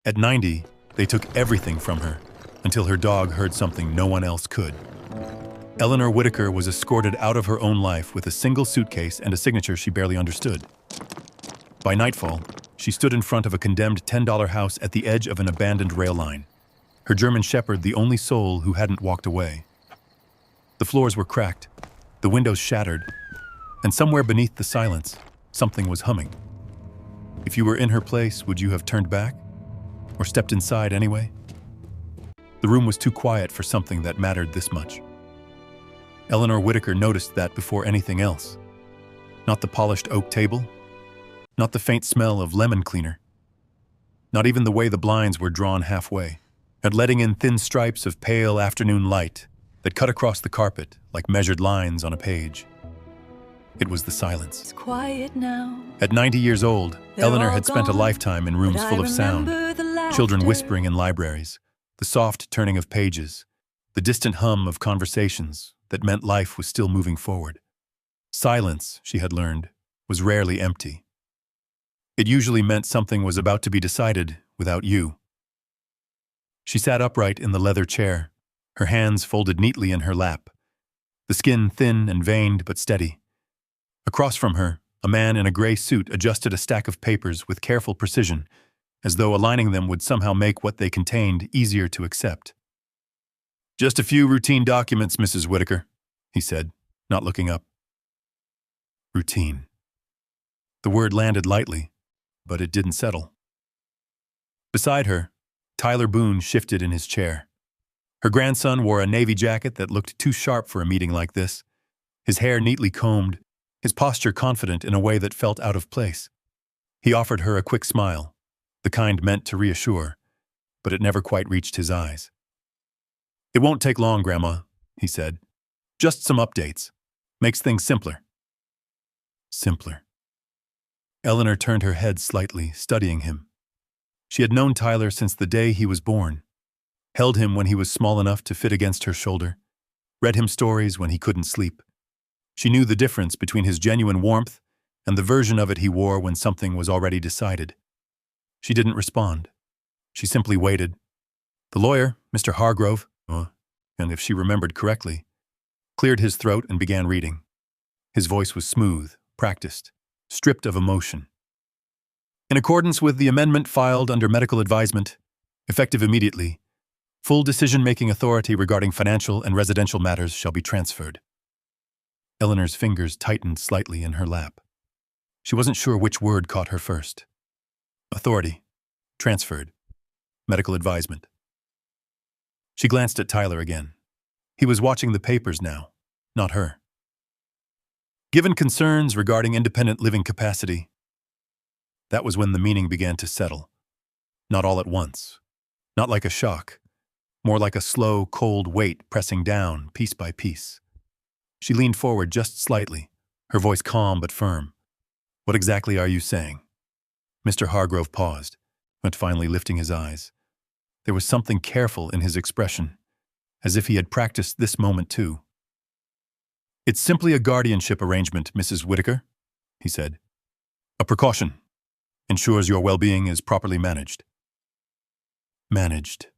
At 90, they took everything from her, until her dog heard something no one else could. Eleanor Whitaker was escorted out of her own life with a single suitcase and a signature she barely understood. By nightfall, she stood in front of a condemned $10 house at the edge of an abandoned rail line, her German shepherd the only soul who hadn't walked away. The floors were cracked, the windows shattered, and somewhere beneath the silence, something was humming. If you were in her place, would you have turned back? Or stepped inside anyway? The room was too quiet for something that mattered this much. Eleanor Whitaker noticed that before anything else. Not the polished oak table, not the faint smell of lemon cleaner, not even the way the blinds were drawn halfway, and letting in thin stripes of pale afternoon light that cut across the carpet like measured lines on a page. It was the silence. It's quiet now. At 90 years old, They're Eleanor all had spent a gone, lifetime in rooms but I full of sound, remember the children laughter. whispering in libraries, the soft turning of pages, the distant hum of conversations that meant life was still moving forward. Silence, she had learned, was rarely empty. It usually meant something was about to be decided without you. She sat upright in the leather chair, her hands folded neatly in her lap, the skin thin and veined but steady. Across from her, a man in a gray suit adjusted a stack of papers with careful precision, as though aligning them would somehow make what they contained easier to accept. "Just a few routine documents, Mrs. Whitaker," he said, not looking up. Routine. The word landed lightly, but it didn't settle. Beside her, Tyler Boone shifted in his chair. Her grandson wore a navy jacket that looked too sharp for a meeting like this, his hair neatly combed, his posture confident in a way that felt out of place. He offered her a quick smile, the kind meant to reassure, but it never quite reached his eyes. "It won't take long, Grandma," he said. "Just some updates. Makes things simpler." Simpler. Eleanor turned her head slightly, studying him. She had known Tyler since the day he was born, held him when he was small enough to fit against her shoulder, read him stories when he couldn't sleep. She knew the difference between his genuine warmth and the version of it he wore when something was already decided. She didn't respond. She simply waited. The lawyer, Mr. Hargrove, and if she remembered correctly, cleared his throat and began reading. His voice was smooth, practiced, stripped of emotion. "In accordance with the amendment filed under medical advisement, effective immediately, full decision-making authority regarding financial and residential matters shall be transferred." Eleanor's fingers tightened slightly in her lap. She wasn't sure which word caught her first. Authority. Transferred. Medical advisement. She glanced at Tyler again. He was watching the papers now, not her. "Given concerns regarding independent living capacity." That was when the meaning began to settle. Not all at once. Not like a shock. More like a slow, cold weight pressing down, piece by piece. She leaned forward just slightly, her voice calm but firm. "What exactly are you saying?" Mr. Hargrove paused, but finally lifting his eyes. There was something careful in his expression, as if he had practiced this moment too. "It's simply a guardianship arrangement, Mrs. Whitaker," he said. "A precaution. Ensures your well-being is properly managed." Managed.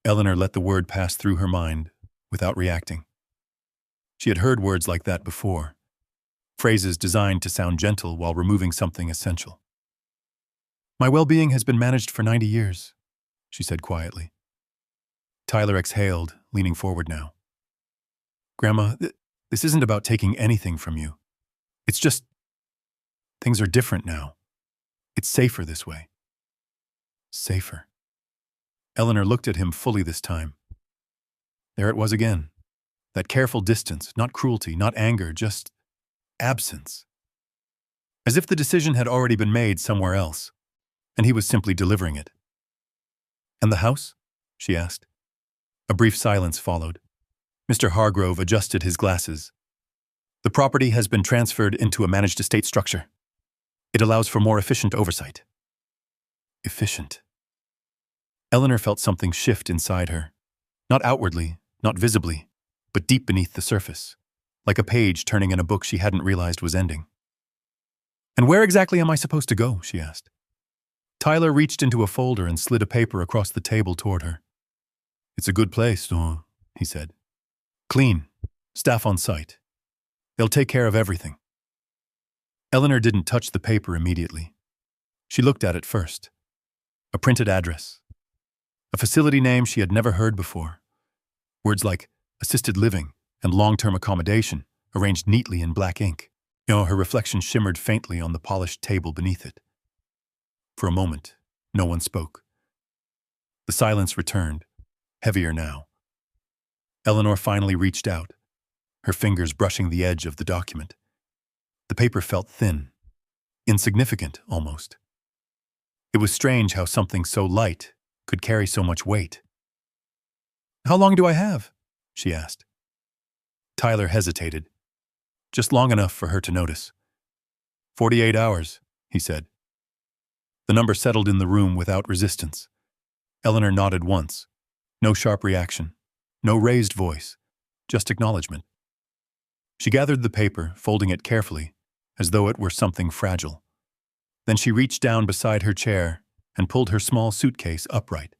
Eleanor let the word pass through her mind without reacting. She had heard words like that before, phrases designed to sound gentle while removing something essential. "My well-being has been managed for 90 years, she said quietly. Tyler exhaled, leaning forward now. "Grandma, this isn't about taking anything from you. It's just, things are different now. It's safer this way." Safer. Eleanor looked at him fully this time. There it was again. That careful distance, not cruelty, not anger, just absence. As if the decision had already been made somewhere else, and he was simply delivering it. "And the house?" she asked. A brief silence followed. Mr. Hargrove adjusted his glasses. "The property has been transferred into a managed estate structure. It allows for more efficient oversight." Efficient. Eleanor felt something shift inside her. Not outwardly, not visibly, but deep beneath the surface, like a page turning in a book she hadn't realized was ending. "And where exactly am I supposed to go?" she asked. Tyler reached into a folder and slid a paper across the table toward her. "It's a good place, no?" he said. "Clean. Staff on site. They'll take care of everything." Eleanor didn't touch the paper immediately. She looked at it first. A printed address. A facility name she had never heard before. Words like assisted living and long-term accommodation arranged neatly in black ink. Her reflection shimmered faintly on the polished table beneath it. For a moment, no one spoke. The silence returned, heavier now. Eleanor finally reached out, her fingers brushing the edge of the document. The paper felt thin, insignificant almost. It was strange how something so light could carry so much weight. "How long do I have?" she asked. Tyler hesitated, just long enough for her to notice. 48 hours, he said. The number settled in the room without resistance. Eleanor nodded once. No sharp reaction. No raised voice. Just acknowledgement. She gathered the paper, folding it carefully, as though it were something fragile. Then she reached down beside her chair and pulled her small suitcase upright.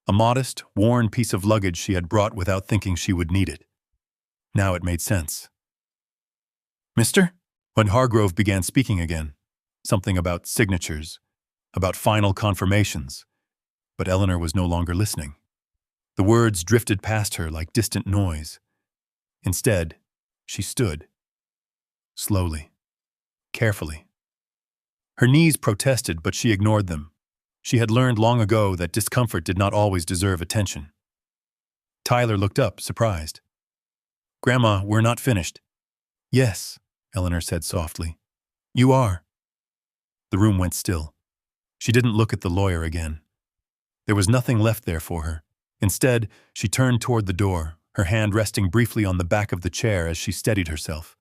A modest, worn piece of luggage she had brought without thinking she would need it. Now it made sense. "Mister?" When Hargrove began speaking again, something about signatures, about final confirmations, but Eleanor was no longer listening. The words drifted past her like distant noise. Instead, she stood. Slowly. Carefully. Her knees protested, but she ignored them. She had learned long ago that discomfort did not always deserve attention. Tyler looked up, surprised. "Grandma, we're not finished." "Yes," Eleanor said softly. "You are." The room went still. She didn't look at the lawyer again. There was nothing left there for her. Instead, she turned toward the door, her hand resting briefly on the back of the chair as she steadied herself.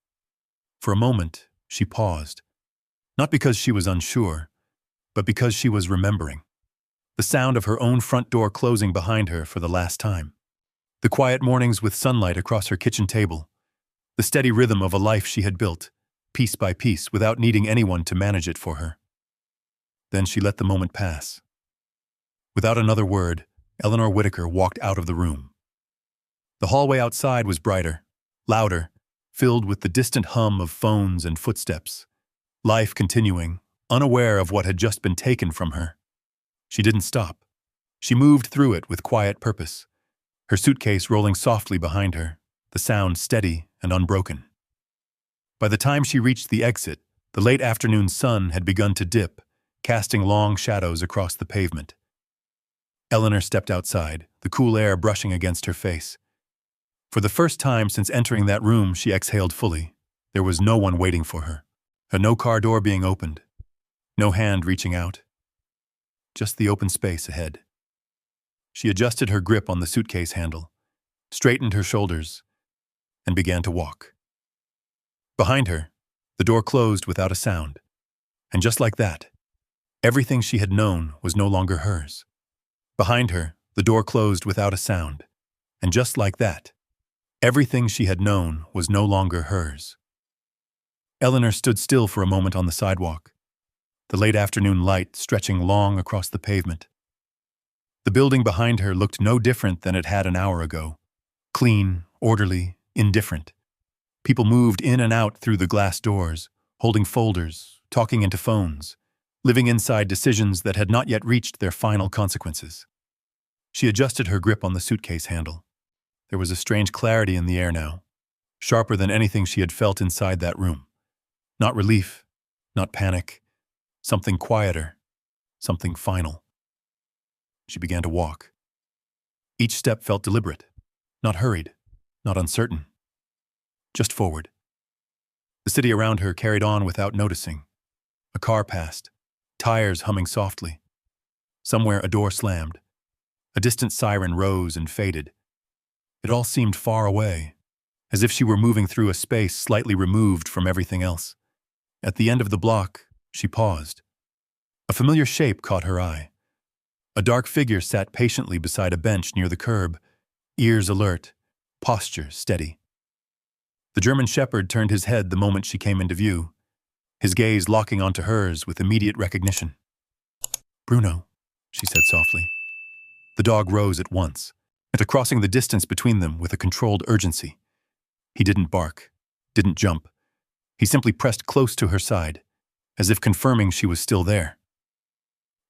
For a moment, she paused. Not because she was unsure, but because she was remembering. The sound of her own front door closing behind her for the last time. The quiet mornings with sunlight across her kitchen table. The steady rhythm of a life she had built, piece by piece, without needing anyone to manage it for her. Then she let the moment pass. Without another word, Eleanor Whitaker walked out of the room. The hallway outside was brighter, louder, filled with the distant hum of phones and footsteps. Life continuing, unaware of what had just been taken from her. She didn't stop. She moved through it with quiet purpose, her suitcase rolling softly behind her, the sound steady and unbroken. By the time she reached the exit, the late afternoon sun had begun to dip, casting long shadows across the pavement. Eleanor stepped outside, the cool air brushing against her face. For the first time since entering that room, she exhaled fully. There was no one waiting for her, no car door being opened, no hand reaching out. Just the open space ahead. She adjusted her grip on the suitcase handle, straightened her shoulders, and began to walk. Behind her, the door closed without a sound. And just like that, everything she had known was no longer hers. Behind her, the door closed without a sound. And just like that, everything she had known was no longer hers. Eleanor stood still for a moment on the sidewalk, the late afternoon light stretching long across the pavement. The building behind her looked no different than it had an hour ago. Clean, orderly, indifferent. People moved in and out through the glass doors, holding folders, talking into phones, living inside decisions that had not yet reached their final consequences. She adjusted her grip on the suitcase handle. There was a strange clarity in the air now, sharper than anything she had felt inside that room. Not relief, not panic, something quieter, something final. She began to walk. Each step felt deliberate, not hurried, not uncertain. Just forward. The city around her carried on without noticing. A car passed, tires humming softly. Somewhere a door slammed. A distant siren rose and faded. It all seemed far away, as if she were moving through a space slightly removed from everything else. At the end of the block, she paused. A familiar shape caught her eye. A dark figure sat patiently beside a bench near the curb, ears alert, posture steady. The German shepherd turned his head the moment she came into view, his gaze locking onto hers with immediate recognition. "Bruno," she said softly. The dog rose at once, and crossing the distance between them with a controlled urgency. He didn't bark, didn't jump. He simply pressed close to her side, as if confirming she was still there.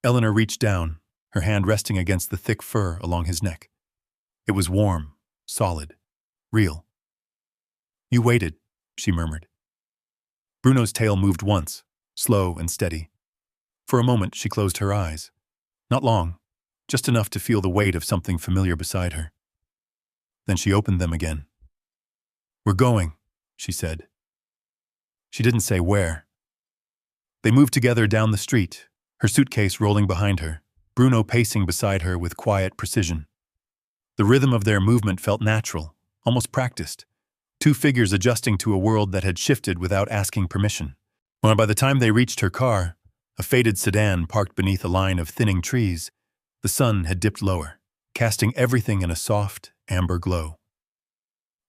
Eleanor reached down, her hand resting against the thick fur along his neck. It was warm, solid, real. "You waited," she murmured. Bruno's tail moved once, slow and steady. For a moment, she closed her eyes. Not long, just enough to feel the weight of something familiar beside her. Then she opened them again. "We're going," she said. She didn't say where. They moved together down the street, her suitcase rolling behind her, Bruno pacing beside her with quiet precision. The rhythm of their movement felt natural, almost practiced, two figures adjusting to a world that had shifted without asking permission. When by the time they reached her car, a faded sedan parked beneath a line of thinning trees, the sun had dipped lower, casting everything in a soft, amber glow.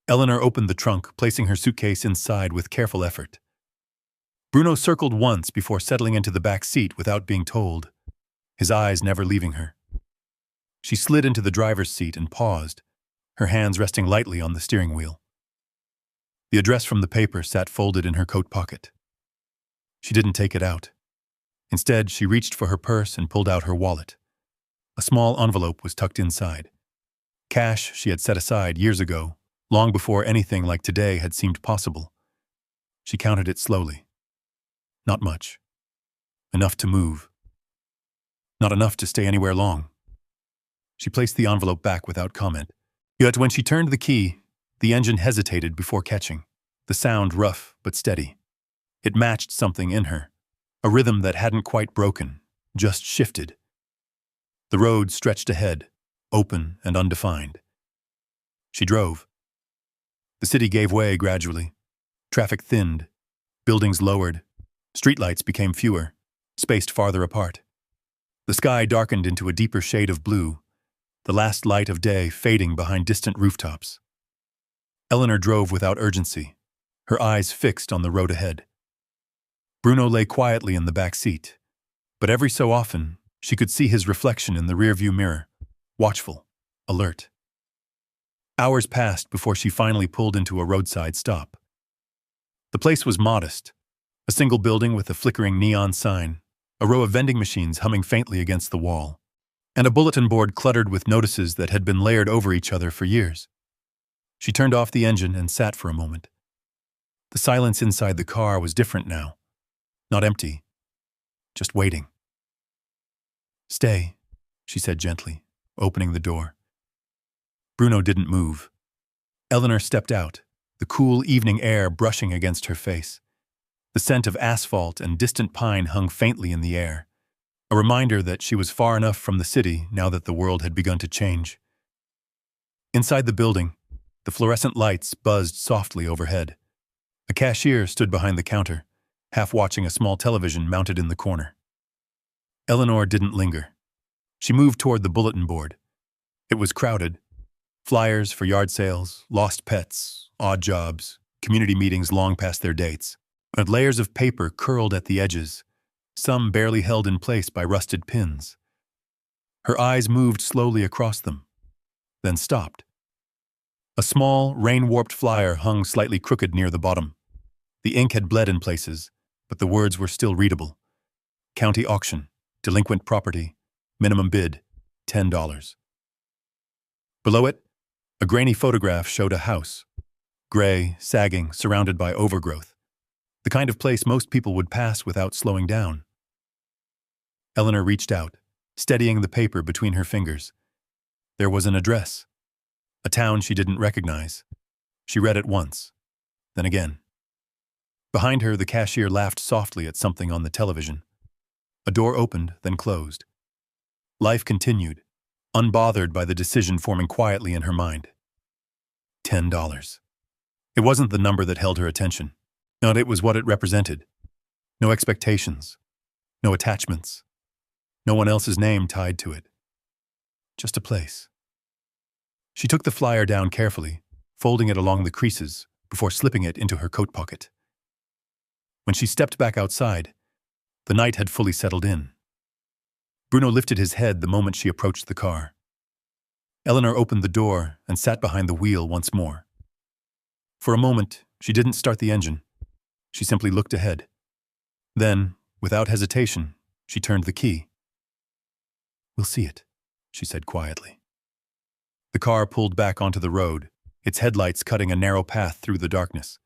Eleanor opened the trunk, placing her suitcase inside with careful effort. Bruno circled once before settling into the back seat without being told, his eyes never leaving her. She slid into the driver's seat and paused, her hands resting lightly on the steering wheel. The address from the paper sat folded in her coat pocket. She didn't take it out. Instead, she reached for her purse and pulled out her wallet. A small envelope was tucked inside. Cash she had set aside years ago, long before anything like today had seemed possible. She counted it slowly. Not much. Enough to move. Not enough to stay anywhere long. She placed the envelope back without comment. Yet when she turned the key, the engine hesitated before catching, the sound rough but steady. It matched something in her, a rhythm that hadn't quite broken, just shifted. The road stretched ahead, open and undefined. She drove. The city gave way gradually. Traffic thinned, buildings lowered, streetlights became fewer, spaced farther apart. The sky darkened into a deeper shade of blue, the last light of day fading behind distant rooftops. Eleanor drove without urgency, her eyes fixed on the road ahead. Bruno lay quietly in the back seat, but every so often she could see his reflection in the rearview mirror, watchful, alert. Hours passed before she finally pulled into a roadside stop. The place was modest, a single building with a flickering neon sign, a row of vending machines humming faintly against the wall, and a bulletin board cluttered with notices that had been layered over each other for years. She turned off the engine and sat for a moment. The silence inside the car was different now. Not empty, just waiting. "Stay," she said gently, opening the door. Bruno didn't move. Eleanor stepped out, the cool evening air brushing against her face. The scent of asphalt and distant pine hung faintly in the air, a reminder that she was far enough from the city now that the world had begun to change. Inside the building, the fluorescent lights buzzed softly overhead. A cashier stood behind the counter, half watching a small television mounted in the corner. Eleanor didn't linger. She moved toward the bulletin board. It was crowded. Flyers for yard sales, lost pets, odd jobs, community meetings long past their dates, and layers of paper curled at the edges, some barely held in place by rusted pins. Her eyes moved slowly across them, then stopped. A small, rain-warped flyer hung slightly crooked near the bottom. The ink had bled in places, but the words were still readable. County auction, delinquent property, minimum bid, $10. Below it, a grainy photograph showed a house, gray, sagging, surrounded by overgrowth, the kind of place most people would pass without slowing down. Eleanor reached out, steadying the paper between her fingers. There was an address, a town she didn't recognize. She read it once, then again. Behind her, the cashier laughed softly at something on the television. A door opened, then closed. Life continued, unbothered by the decision forming quietly in her mind. $10. It wasn't the number that held her attention. No, it was what it represented. No expectations, no attachments, no one else's name tied to it. Just a place. She took the flyer down carefully, folding it along the creases before slipping it into her coat pocket. When she stepped back outside, the night had fully settled in. Bruno lifted his head the moment she approached the car. Eleanor opened the door and sat behind the wheel once more. For a moment, she didn't start the engine. She simply looked ahead. Then, without hesitation, she turned the key. "We'll see it," she said quietly. The car pulled back onto the road, its headlights cutting a narrow path through the darkness.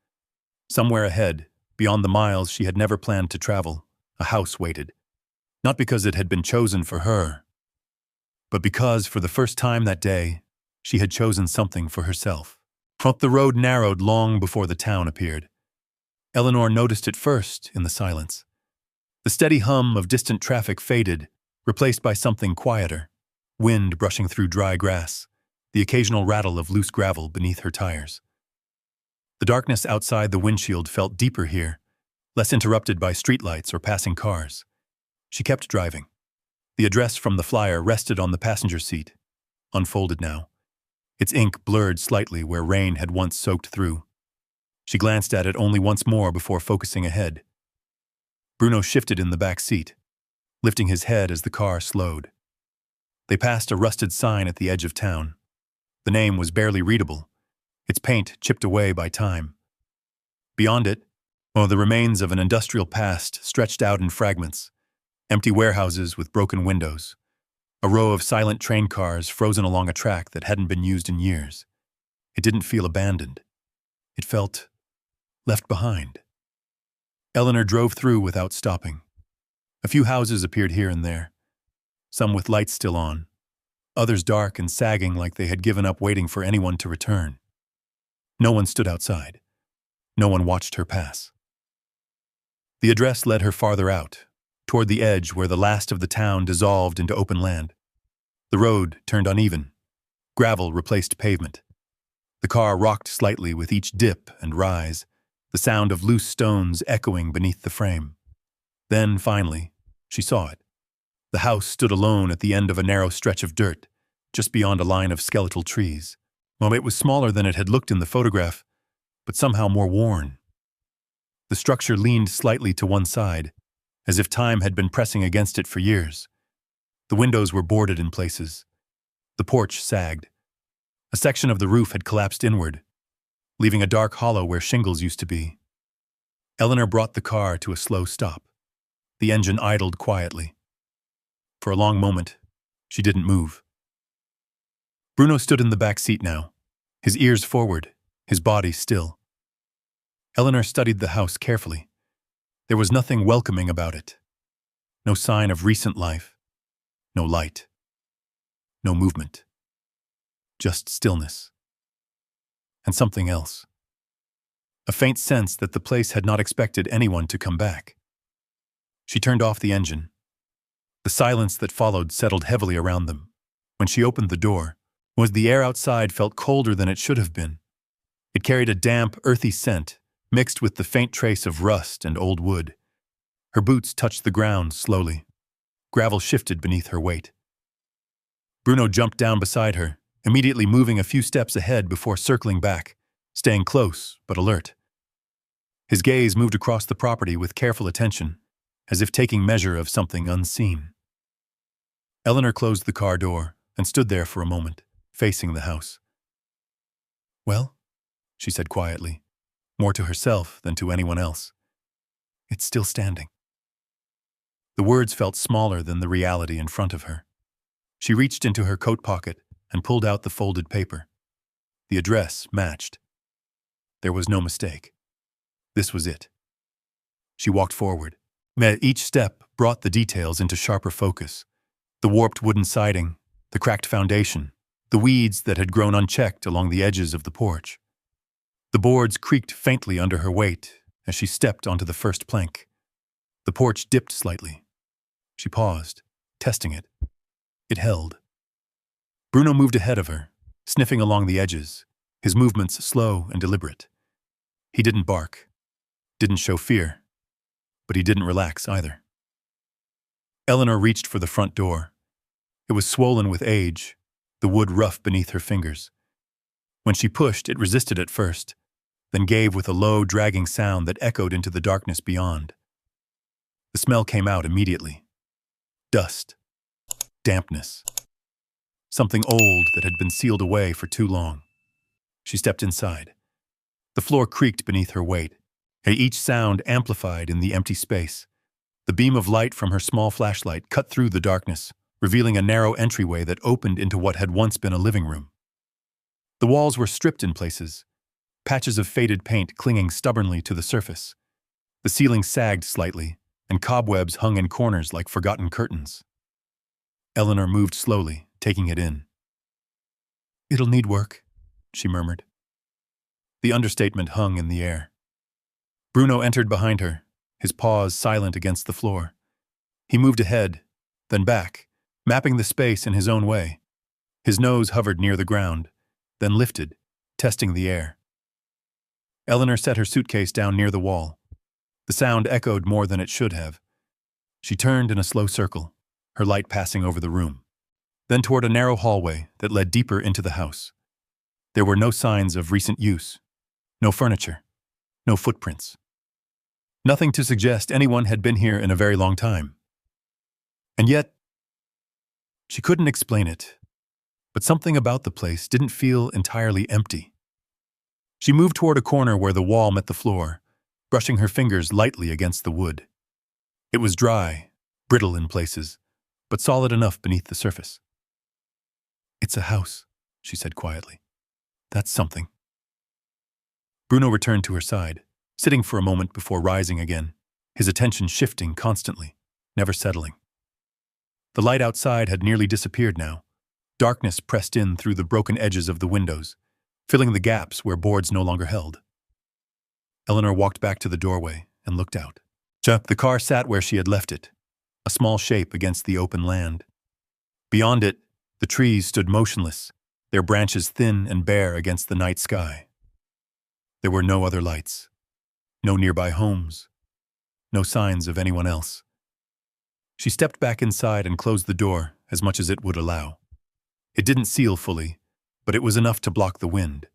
Somewhere ahead, beyond the miles she had never planned to travel, a house waited. Not because it had been chosen for her, but because, for the first time that day, she had chosen something for herself. The road narrowed long before the town appeared. Eleanor noticed it first in the silence. The steady hum of distant traffic faded, replaced by something quieter, wind brushing through dry grass, the occasional rattle of loose gravel beneath her tires. The darkness outside the windshield felt deeper here, less interrupted by streetlights or passing cars. She kept driving. The address from the flyer rested on the passenger seat, unfolded now. Its ink blurred slightly where rain had once soaked through. She glanced at it only once more before focusing ahead. Bruno shifted in the back seat, lifting his head as the car slowed. They passed a rusted sign at the edge of town. The name was barely readable, its paint chipped away by time. Beyond it, the remains of an industrial past stretched out in fragments. Empty warehouses with broken windows. A row of silent train cars frozen along a track that hadn't been used in years. It didn't feel abandoned. It felt left behind. Eleanor drove through without stopping. A few houses appeared here and there, some with lights still on, others dark and sagging like they had given up waiting for anyone to return. No one stood outside. No one watched her pass. The address led her farther out, toward the edge where the last of the town dissolved into open land. The road turned uneven. Gravel replaced pavement. The car rocked slightly with each dip and rise, the sound of loose stones echoing beneath the frame. Then, finally, she saw it. The house stood alone at the end of a narrow stretch of dirt, just beyond a line of skeletal trees. It was smaller than it had looked in the photograph, but somehow more worn. The structure leaned slightly to one side, as if time had been pressing against it for years. The windows were boarded in places. The porch sagged. A section of the roof had collapsed inward, leaving a dark hollow where shingles used to be. Eleanor brought the car to a slow stop. The engine idled quietly. For a long moment, she didn't move. Bruno stood in the back seat now, his ears forward, his body still. Eleanor studied the house carefully. There was nothing welcoming about it. No sign of recent life. No light. No movement. Just stillness. And something else. A faint sense that the place had not expected anyone to come back. She turned off the engine. The silence that followed settled heavily around them. When she opened the door, the air outside felt colder than it should have been. It carried a damp, earthy scent, mixed with the faint trace of rust and old wood. Her boots touched the ground slowly. Gravel shifted beneath her weight. Bruno jumped down beside her, immediately moving a few steps ahead before circling back, staying close but alert. His gaze moved across the property with careful attention, as if taking measure of something unseen. Eleanor closed the car door and stood there for a moment, facing the house. "Well," she said quietly, more to herself than to anyone else. "It's still standing." The words felt smaller than the reality in front of her. She reached into her coat pocket and pulled out the folded paper. The address matched. There was no mistake. This was it. She walked forward. Each step brought the details into sharper focus. The warped wooden siding, the cracked foundation, the weeds that had grown unchecked along the edges of the porch. The boards creaked faintly under her weight as she stepped onto the first plank. The porch dipped slightly. She paused, testing it. It held. Bruno moved ahead of her, sniffing along the edges, his movements slow and deliberate. He didn't bark, didn't show fear, but he didn't relax either. Eleanor reached for the front door. It was swollen with age, the wood rough beneath her fingers. When she pushed, it resisted at first, then gave with a low, dragging sound that echoed into the darkness beyond. The smell came out immediately. Dust. dampness. Something old that had been sealed away for too long. She stepped inside. The floor creaked beneath her weight, each sound amplified in the empty space. The beam of light from her small flashlight cut through the darkness, revealing a narrow entryway that opened into what had once been a living room. The walls were stripped in places, patches of faded paint clinging stubbornly to the surface. The ceiling sagged slightly, and cobwebs hung in corners like forgotten curtains. Eleanor moved slowly, taking it in. "It'll need work," she murmured. The understatement hung in the air. Bruno entered behind her, his paws silent against the floor. He moved ahead, then back, mapping the space in his own way. His nose hovered near the ground, then lifted, testing the air. Eleanor set her suitcase down near the wall. The sound echoed more than it should have. She turned in a slow circle, her light passing over the room, then toward a narrow hallway that led deeper into the house. There were no signs of recent use, no furniture, no footprints. Nothing to suggest anyone had been here in a very long time. And yet, she couldn't explain it, but something about the place didn't feel entirely empty. She moved toward a corner where the wall met the floor, brushing her fingers lightly against the wood. It was dry, brittle in places, but solid enough beneath the surface. "It's a house," she said quietly. "That's something." Bruno returned to her side, sitting for a moment before rising again, his attention shifting constantly, never settling. The light outside had nearly disappeared now. Darkness pressed in through the broken edges of the windows, filling the gaps where boards no longer held. Eleanor walked back to the doorway and looked out. The car sat where she had left it, a small shape against the open land. Beyond it, the trees stood motionless, their branches thin and bare against the night sky. There were no other lights, no nearby homes, no signs of anyone else. She stepped back inside and closed the door as much as it would allow. It didn't seal fully, but it was enough to block the wind.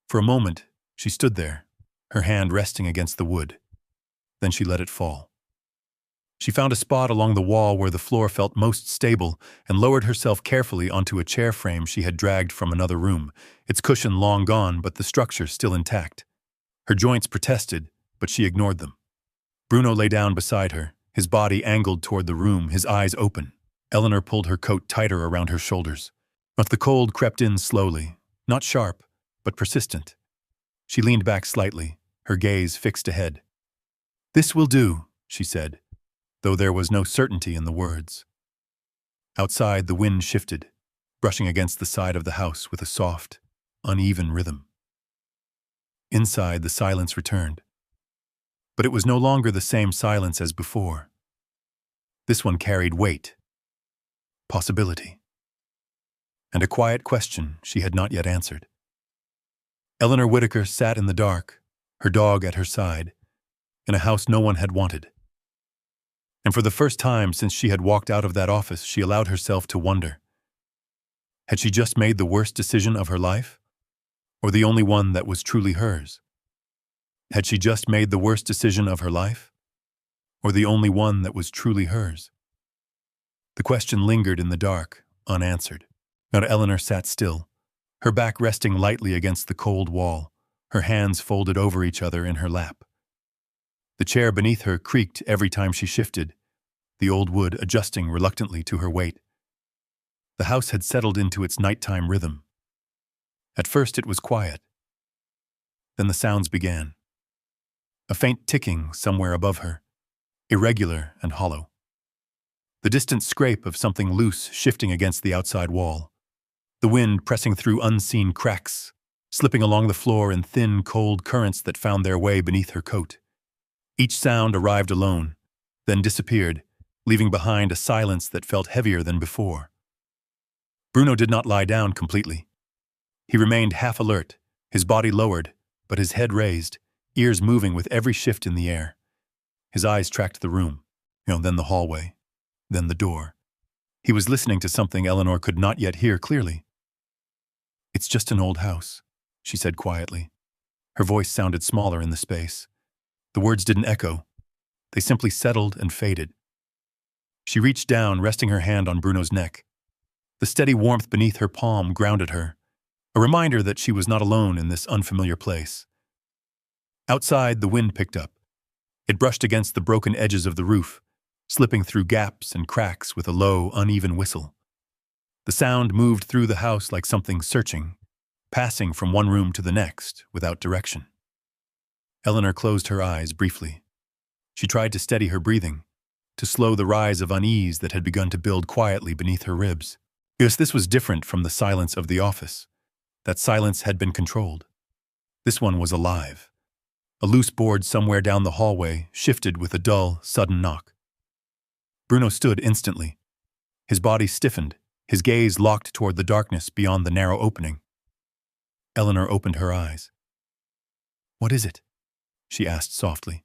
For a moment, she stood there, her hand resting against the wood. Then she let it fall. She found a spot along the wall where the floor felt most stable and lowered herself carefully onto a chair frame she had dragged from another room, its cushion long gone but the structure still intact. Her joints protested, but she ignored them. Bruno lay down beside her, his body angled toward the room, his eyes open. Eleanor pulled her coat tighter around her shoulders. But the cold crept in slowly, not sharp, but persistent. She leaned back slightly, her gaze fixed ahead. "This will do," she said, though there was no certainty in the words. Outside, the wind shifted, brushing against the side of the house with a soft, uneven rhythm. Inside, the silence returned. But it was no longer the same silence as before. This one carried weight, possibility, and a quiet question she had not yet answered. Eleanor Whitaker sat in the dark, her dog at her side, in a house no one had wanted. And for the first time since she had walked out of that office, she allowed herself to wonder. Had she just made the worst decision of her life? Or the only one that was truly hers? Had she just made the worst decision of her life? Or the only one that was truly hers? The question lingered in the dark, unanswered. Now Eleanor sat still, her back resting lightly against the cold wall, her hands folded over each other in her lap. The chair beneath her creaked every time she shifted, the old wood adjusting reluctantly to her weight. The house had settled into its nighttime rhythm. At first it was quiet. Then the sounds began. A faint ticking somewhere above her, irregular and hollow. The distant scrape of something loose shifting against the outside wall. The wind pressing through unseen cracks, slipping along the floor in thin, cold currents that found their way beneath her coat. Each sound arrived alone, then disappeared, leaving behind a silence that felt heavier than before. Bruno did not lie down completely. He remained half alert, his body lowered, but his head raised, ears moving with every shift in the air. His eyes tracked the room, then the hallway, then the door. He was listening to something Eleanor could not yet hear clearly. "It's just an old house," she said quietly. Her voice sounded smaller in the space. The words didn't echo. They simply settled and faded. She reached down, resting her hand on Bruno's neck. The steady warmth beneath her palm grounded her, a reminder that she was not alone in this unfamiliar place. Outside, the wind picked up. It brushed against the broken edges of the roof, slipping through gaps and cracks with a low, uneven whistle. The sound moved through the house like something searching, passing from one room to the next without direction. Eleanor closed her eyes briefly. She tried to steady her breathing, to slow the rise of unease that had begun to build quietly beneath her ribs. Yes, this was different from the silence of the office. That silence had been controlled. This one was alive. A loose board somewhere down the hallway shifted with a dull, sudden knock. Bruno stood instantly. His body stiffened, his gaze locked toward the darkness beyond the narrow opening. Eleanor opened her eyes. "What is it?" she asked softly.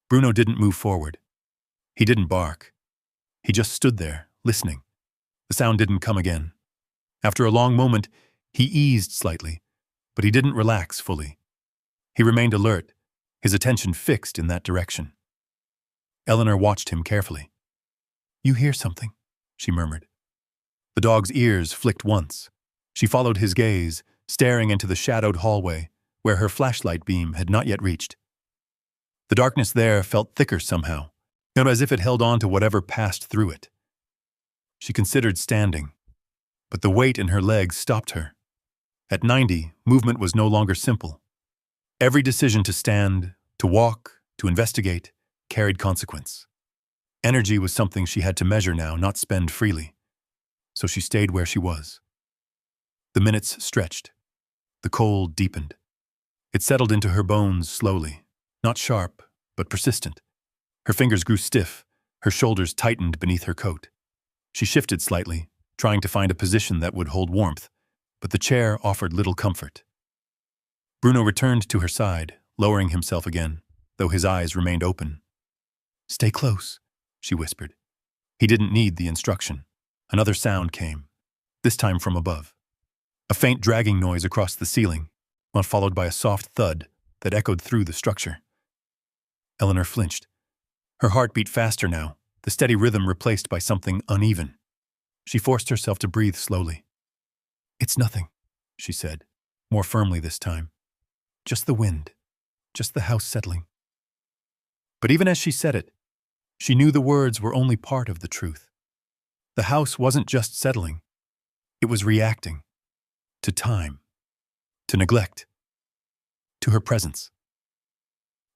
Bruno didn't move forward. He didn't bark. He just stood there, listening. The sound didn't come again. After a long moment, he eased slightly, but he didn't relax fully. He remained alert, his attention fixed in that direction. Eleanor watched him carefully. "You hear something," she murmured. The dog's ears flicked once. She followed his gaze, staring into the shadowed hallway, where her flashlight beam had not yet reached. The darkness there felt thicker somehow, as if it held on to whatever passed through it. She considered standing, but the weight in her legs stopped her. At 90, movement was no longer simple. Every decision to stand, to walk, to investigate, carried consequence. Energy was something she had to measure now, not spend freely. So she stayed where she was. The minutes stretched. The cold deepened. It settled into her bones slowly, not sharp, but persistent. Her fingers grew stiff, her shoulders tightened beneath her coat. She shifted slightly, trying to find a position that would hold warmth, but the chair offered little comfort. Bruno returned to her side, lowering himself again, though his eyes remained open. "Stay close," she whispered. He didn't need the instruction. Another sound came, this time from above. A faint dragging noise across the ceiling, followed by a soft thud that echoed through the structure. Eleanor flinched. Her heart beat faster now, the steady rhythm replaced by something uneven. She forced herself to breathe slowly. "It's nothing," she said, more firmly this time. "Just the wind, just the house settling." But even as she said it, she knew the words were only part of the truth. The house wasn't just settling. It was reacting. To time. To neglect. To her presence.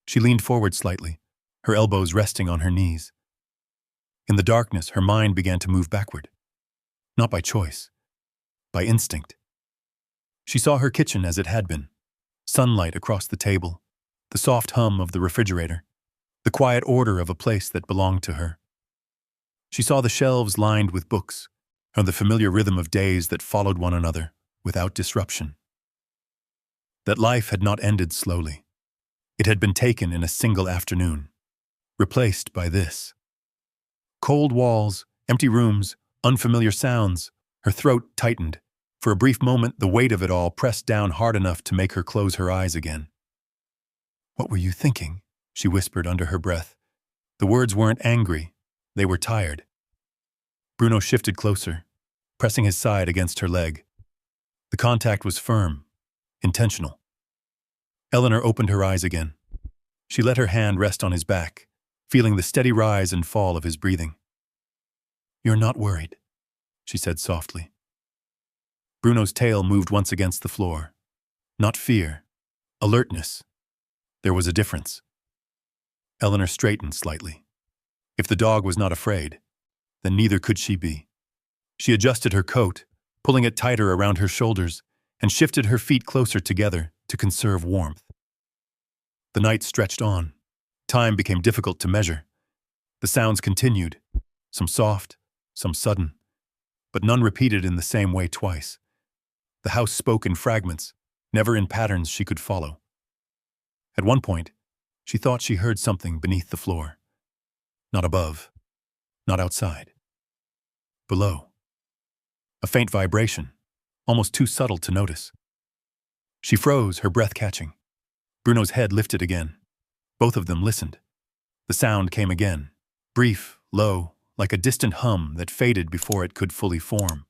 She leaned forward slightly, her elbows resting on her knees. In the darkness, her mind began to move backward. Not by choice. By instinct. She saw her kitchen as it had been. Sunlight across the table. The soft hum of the refrigerator. The quiet order of a place that belonged to her. She saw the shelves lined with books, and the familiar rhythm of days that followed one another, without disruption. That life had not ended slowly. It had been taken in a single afternoon, replaced by this. Cold walls, empty rooms, unfamiliar sounds. Her throat tightened. For a brief moment, the weight of it all pressed down hard enough to make her close her eyes again. "What were you thinking?" she whispered under her breath. The words weren't angry. They were tired. Bruno shifted closer, pressing his side against her leg. The contact was firm, intentional. Eleanor opened her eyes again. She let her hand rest on his back, feeling the steady rise and fall of his breathing. "You're not worried," she said softly. Bruno's tail moved once against the floor. Not fear, alertness. There was a difference. Eleanor straightened slightly. If the dog was not afraid, then neither could she be. She adjusted her coat, pulling it tighter around her shoulders, and shifted her feet closer together to conserve warmth. The night stretched on. Time became difficult to measure. The sounds continued, some soft, some sudden, but none repeated in the same way twice. The house spoke in fragments, never in patterns she could follow. At one point, she thought she heard something beneath the floor. Not above, not outside. Below. A faint vibration, almost too subtle to notice. She froze, her breath catching. Bruno's head lifted again. Both of them listened. The sound came again, brief, low, like a distant hum that faded before it could fully form.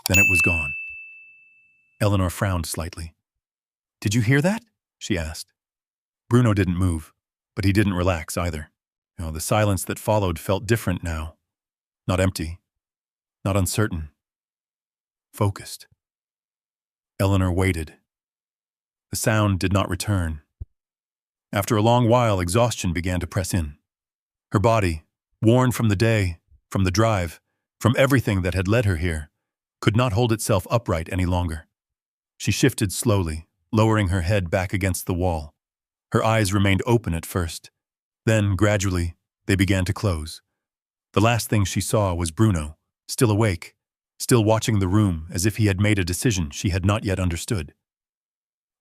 Then it was gone. Eleanor frowned slightly. "Did you hear that?" she asked. Bruno didn't move, but he didn't relax either. The silence that followed felt different now. Not empty. Not uncertain. Focused. Eleanor waited. The sound did not return. After a long while, exhaustion began to press in. Her body, worn from the day, from the drive, from everything that had led her here, could not hold itself upright any longer. She shifted slowly, lowering her head back against the wall. Her eyes remained open at first. Then, gradually, they began to close. The last thing she saw was Bruno, still awake, still watching the room as if he had made a decision she had not yet understood.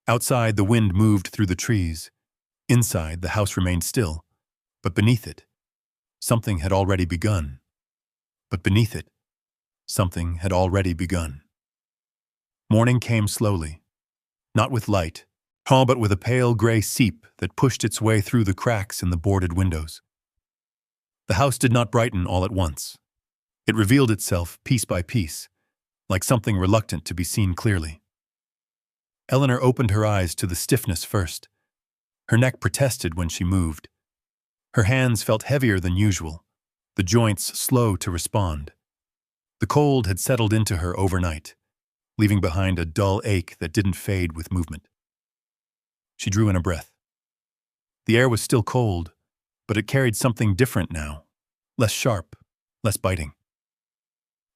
Outside, the wind moved through the trees. Inside, the house remained still, but beneath it, something had already begun. But beneath it, something had already begun. Morning came slowly, not with light, but with a pale gray seep that pushed its way through the cracks in the boarded windows. The house did not brighten all at once. It revealed itself piece by piece, like something reluctant to be seen clearly. Eleanor opened her eyes to the stiffness first. Her neck protested when she moved. Her hands felt heavier than usual, the joints slow to respond. The cold had settled into her overnight, leaving behind a dull ache that didn't fade with movement. She drew in a breath. The air was still cold, but it carried something different now, less sharp, less biting.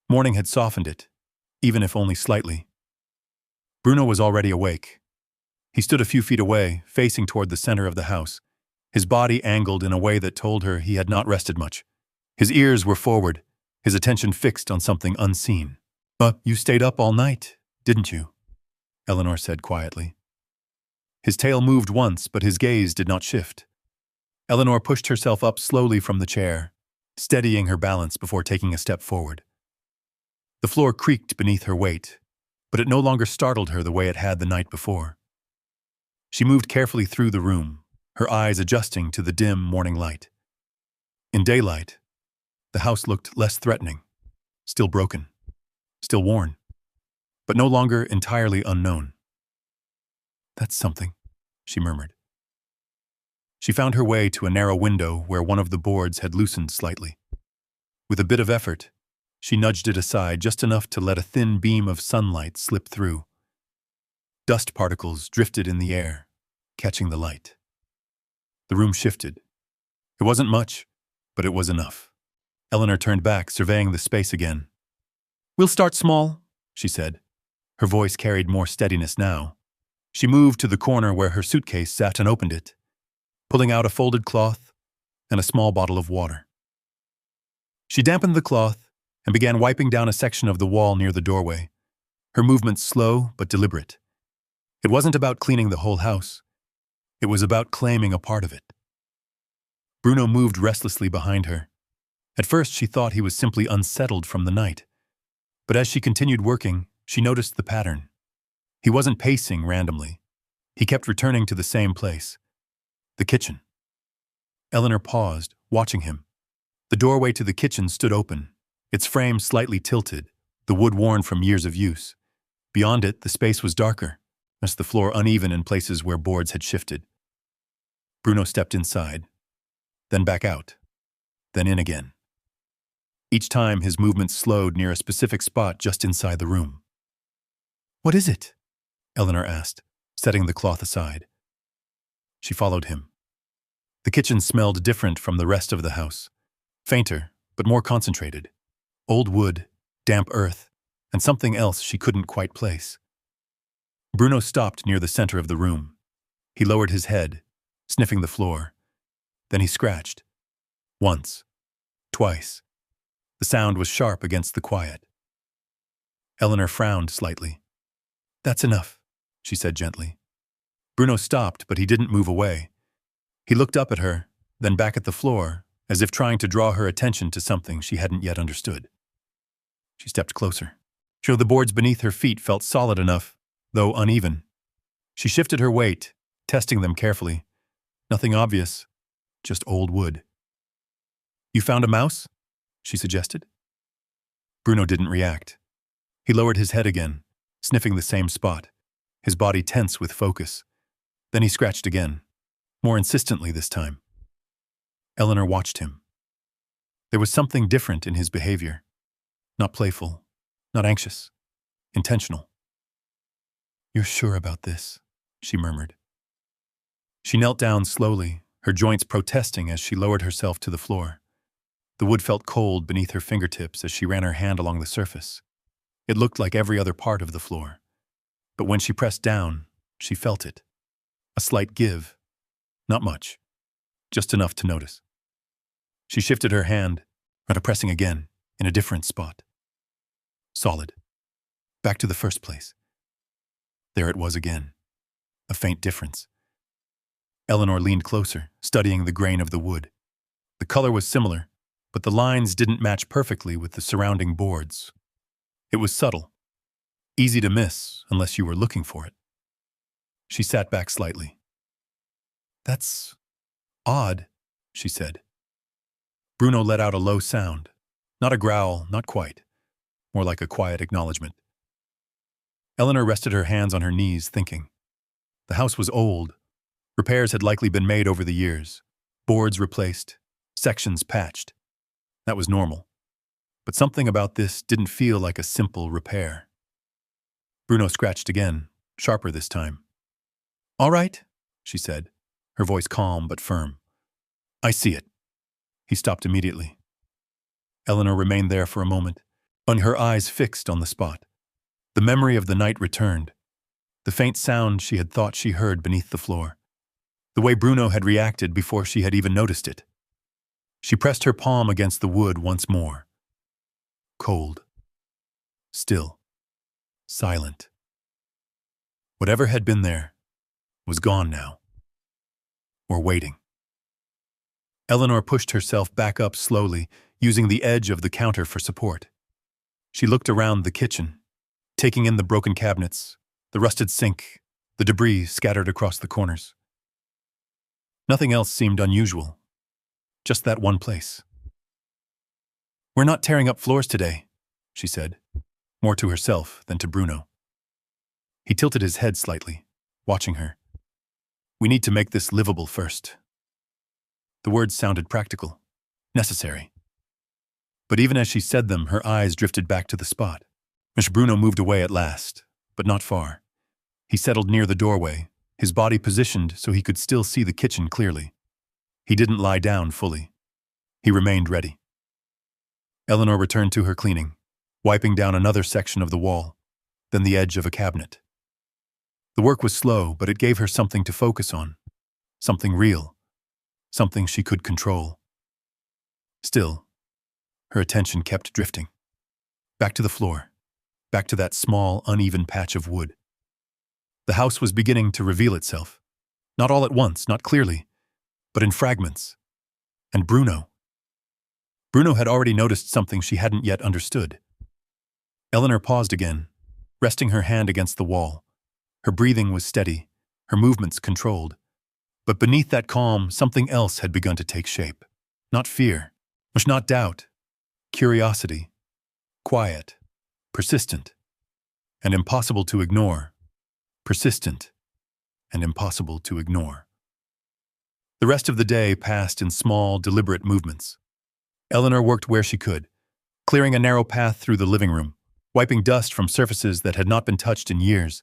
Morning had softened it, even if only slightly. Bruno was already awake. He stood a few feet away, facing toward the center of the house, his body angled in a way that told her he had not rested much. His ears were forward, his attention fixed on something unseen. "But you stayed up all night, didn't you?" Eleanor said quietly. His tail moved once, but his gaze did not shift. Eleanor pushed herself up slowly from the chair, steadying her balance before taking a step forward. The floor creaked beneath her weight, but it no longer startled her the way it had the night before. She moved carefully through the room, her eyes adjusting to the dim morning light. In daylight, the house looked less threatening, still broken, still worn, but no longer entirely unknown. "That's something," she murmured. She found her way to a narrow window where one of the boards had loosened slightly. With a bit of effort, she nudged it aside just enough to let a thin beam of sunlight slip through. Dust particles drifted in the air, catching the light. The room shifted. It wasn't much, but it was enough. Eleanor turned back, surveying the space again. "We'll start small," she said. Her voice carried more steadiness now. She moved to the corner where her suitcase sat and opened it, pulling out a folded cloth and a small bottle of water. She dampened the cloth and began wiping down a section of the wall near the doorway, her movements slow but deliberate. It wasn't about cleaning the whole house. It was about claiming a part of it. Bruno moved restlessly behind her. At first, she thought he was simply unsettled from the night. But as she continued working, she noticed the pattern. He wasn't pacing randomly. He kept returning to the same place, the kitchen. Eleanor paused, watching him. The doorway to the kitchen stood open, its frame slightly tilted, the wood worn from years of use. Beyond it, the space was darker, as the floor uneven in places where boards had shifted. Bruno stepped inside, then back out, then in again. Each time, his movements slowed near a specific spot just inside the room. "What is it?" Eleanor asked, setting the cloth aside. She followed him. The kitchen smelled different from the rest of the house. Fainter, but more concentrated. Old wood, damp earth, and something else she couldn't quite place. Bruno stopped near the center of the room. He lowered his head, sniffing the floor. Then he scratched. Once. Twice. The sound was sharp against the quiet. Eleanor frowned slightly. "That's enough," she said gently. Bruno stopped, but he didn't move away. He looked up at her, then back at the floor, as if trying to draw her attention to something she hadn't yet understood. She stepped closer. The boards beneath her feet felt solid enough, though uneven. She shifted her weight, testing them carefully. Nothing obvious, just old wood. "You found a mouse?" she suggested. Bruno didn't react. He lowered his head again, sniffing the same spot, his body tense with focus. Then he scratched again, more insistently this time. Eleanor watched him. There was something different in his behavior. Not playful, not anxious, intentional. "You're sure about this?" she murmured. She knelt down slowly, her joints protesting as she lowered herself to the floor. The wood felt cold beneath her fingertips as she ran her hand along the surface. It looked like every other part of the floor. But when she pressed down, she felt it. A slight give. Not much. Just enough to notice. She shifted her hand, pressing again, in a different spot. Solid. Back to the first place. There it was again. A faint difference. Eleanor leaned closer, studying the grain of the wood. The color was similar, but the lines didn't match perfectly with the surrounding boards. It was subtle. Easy to miss unless you were looking for it. She sat back slightly. "That's odd," she said. Bruno let out a low sound. Not a growl, not quite. More like a quiet acknowledgement. Eleanor rested her hands on her knees, thinking. The house was old. Repairs had likely been made over the years. Boards replaced, sections patched. That was normal. But something about this didn't feel like a simple repair. Bruno scratched again, sharper this time. "All right," she said, her voice calm but firm. "I see it." He stopped immediately. Eleanor remained there for a moment, her eyes fixed on the spot. The memory of the night returned, the faint sound she had thought she heard beneath the floor, the way Bruno had reacted before she had even noticed it. She pressed her palm against the wood once more. Cold. Still. Silent. Whatever had been there was gone now. Or waiting. Eleanor pushed herself back up slowly, using the edge of the counter for support. She looked around the kitchen, taking in the broken cabinets, the rusted sink, the debris scattered across the corners. Nothing else seemed unusual. Just that one place. "We're not tearing up floors today," she said, more to herself than to Bruno. He tilted his head slightly, watching her. "We need to make this livable first." The words sounded practical, necessary. But even as she said them, her eyes drifted back to the spot. Bruno moved away at last, but not far. He settled near the doorway, his body positioned so he could still see the kitchen clearly. He didn't lie down fully. He remained ready. Eleanor returned to her cleaning, wiping down another section of the wall, then the edge of a cabinet. The work was slow, but it gave her something to focus on. Something real. Something she could control. Still, her attention kept drifting. Back to the floor. Back to that small, uneven patch of wood. The house was beginning to reveal itself. Not all at once, not clearly, but in fragments. And Bruno. Bruno had already noticed something she hadn't yet understood. Eleanor paused again, resting her hand against the wall. Her breathing was steady, her movements controlled. But beneath that calm, something else had begun to take shape. Not fear, not doubt. Curiosity. Quiet. Persistent. And impossible to ignore. Persistent. And impossible to ignore. The rest of the day passed in small, deliberate movements. Eleanor worked where she could, clearing a narrow path through the living room, wiping dust from surfaces that had not been touched in years,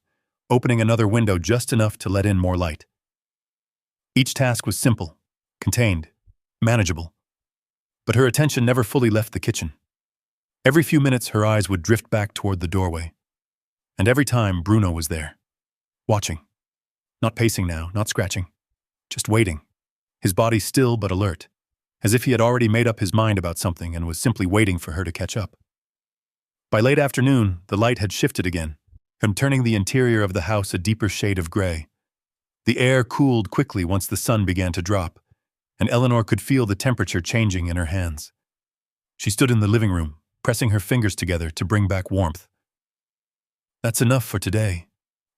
opening another window just enough to let in more light. Each task was simple, contained, manageable. But her attention never fully left the kitchen. Every few minutes her eyes would drift back toward the doorway. And every time Bruno was there, watching. Not pacing now, not scratching. Just waiting. His body still but alert, as if he had already made up his mind about something and was simply waiting for her to catch up. By late afternoon, the light had shifted again, turning the interior of the house a deeper shade of gray. The air cooled quickly once the sun began to drop, and Eleanor could feel the temperature changing in her hands. She stood in the living room, pressing her fingers together to bring back warmth. "That's enough for today,"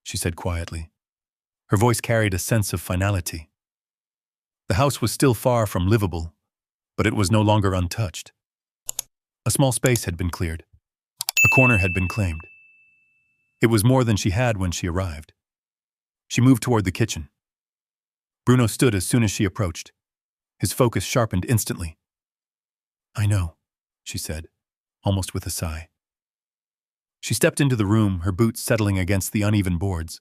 she said quietly. Her voice carried a sense of finality. The house was still far from livable, but it was no longer untouched. A small space had been cleared. A corner had been claimed. It was more than she had when she arrived. She moved toward the kitchen. Bruno stood as soon as she approached. His focus sharpened instantly. "I know," she said, almost with a sigh. She stepped into the room, her boots settling against the uneven boards.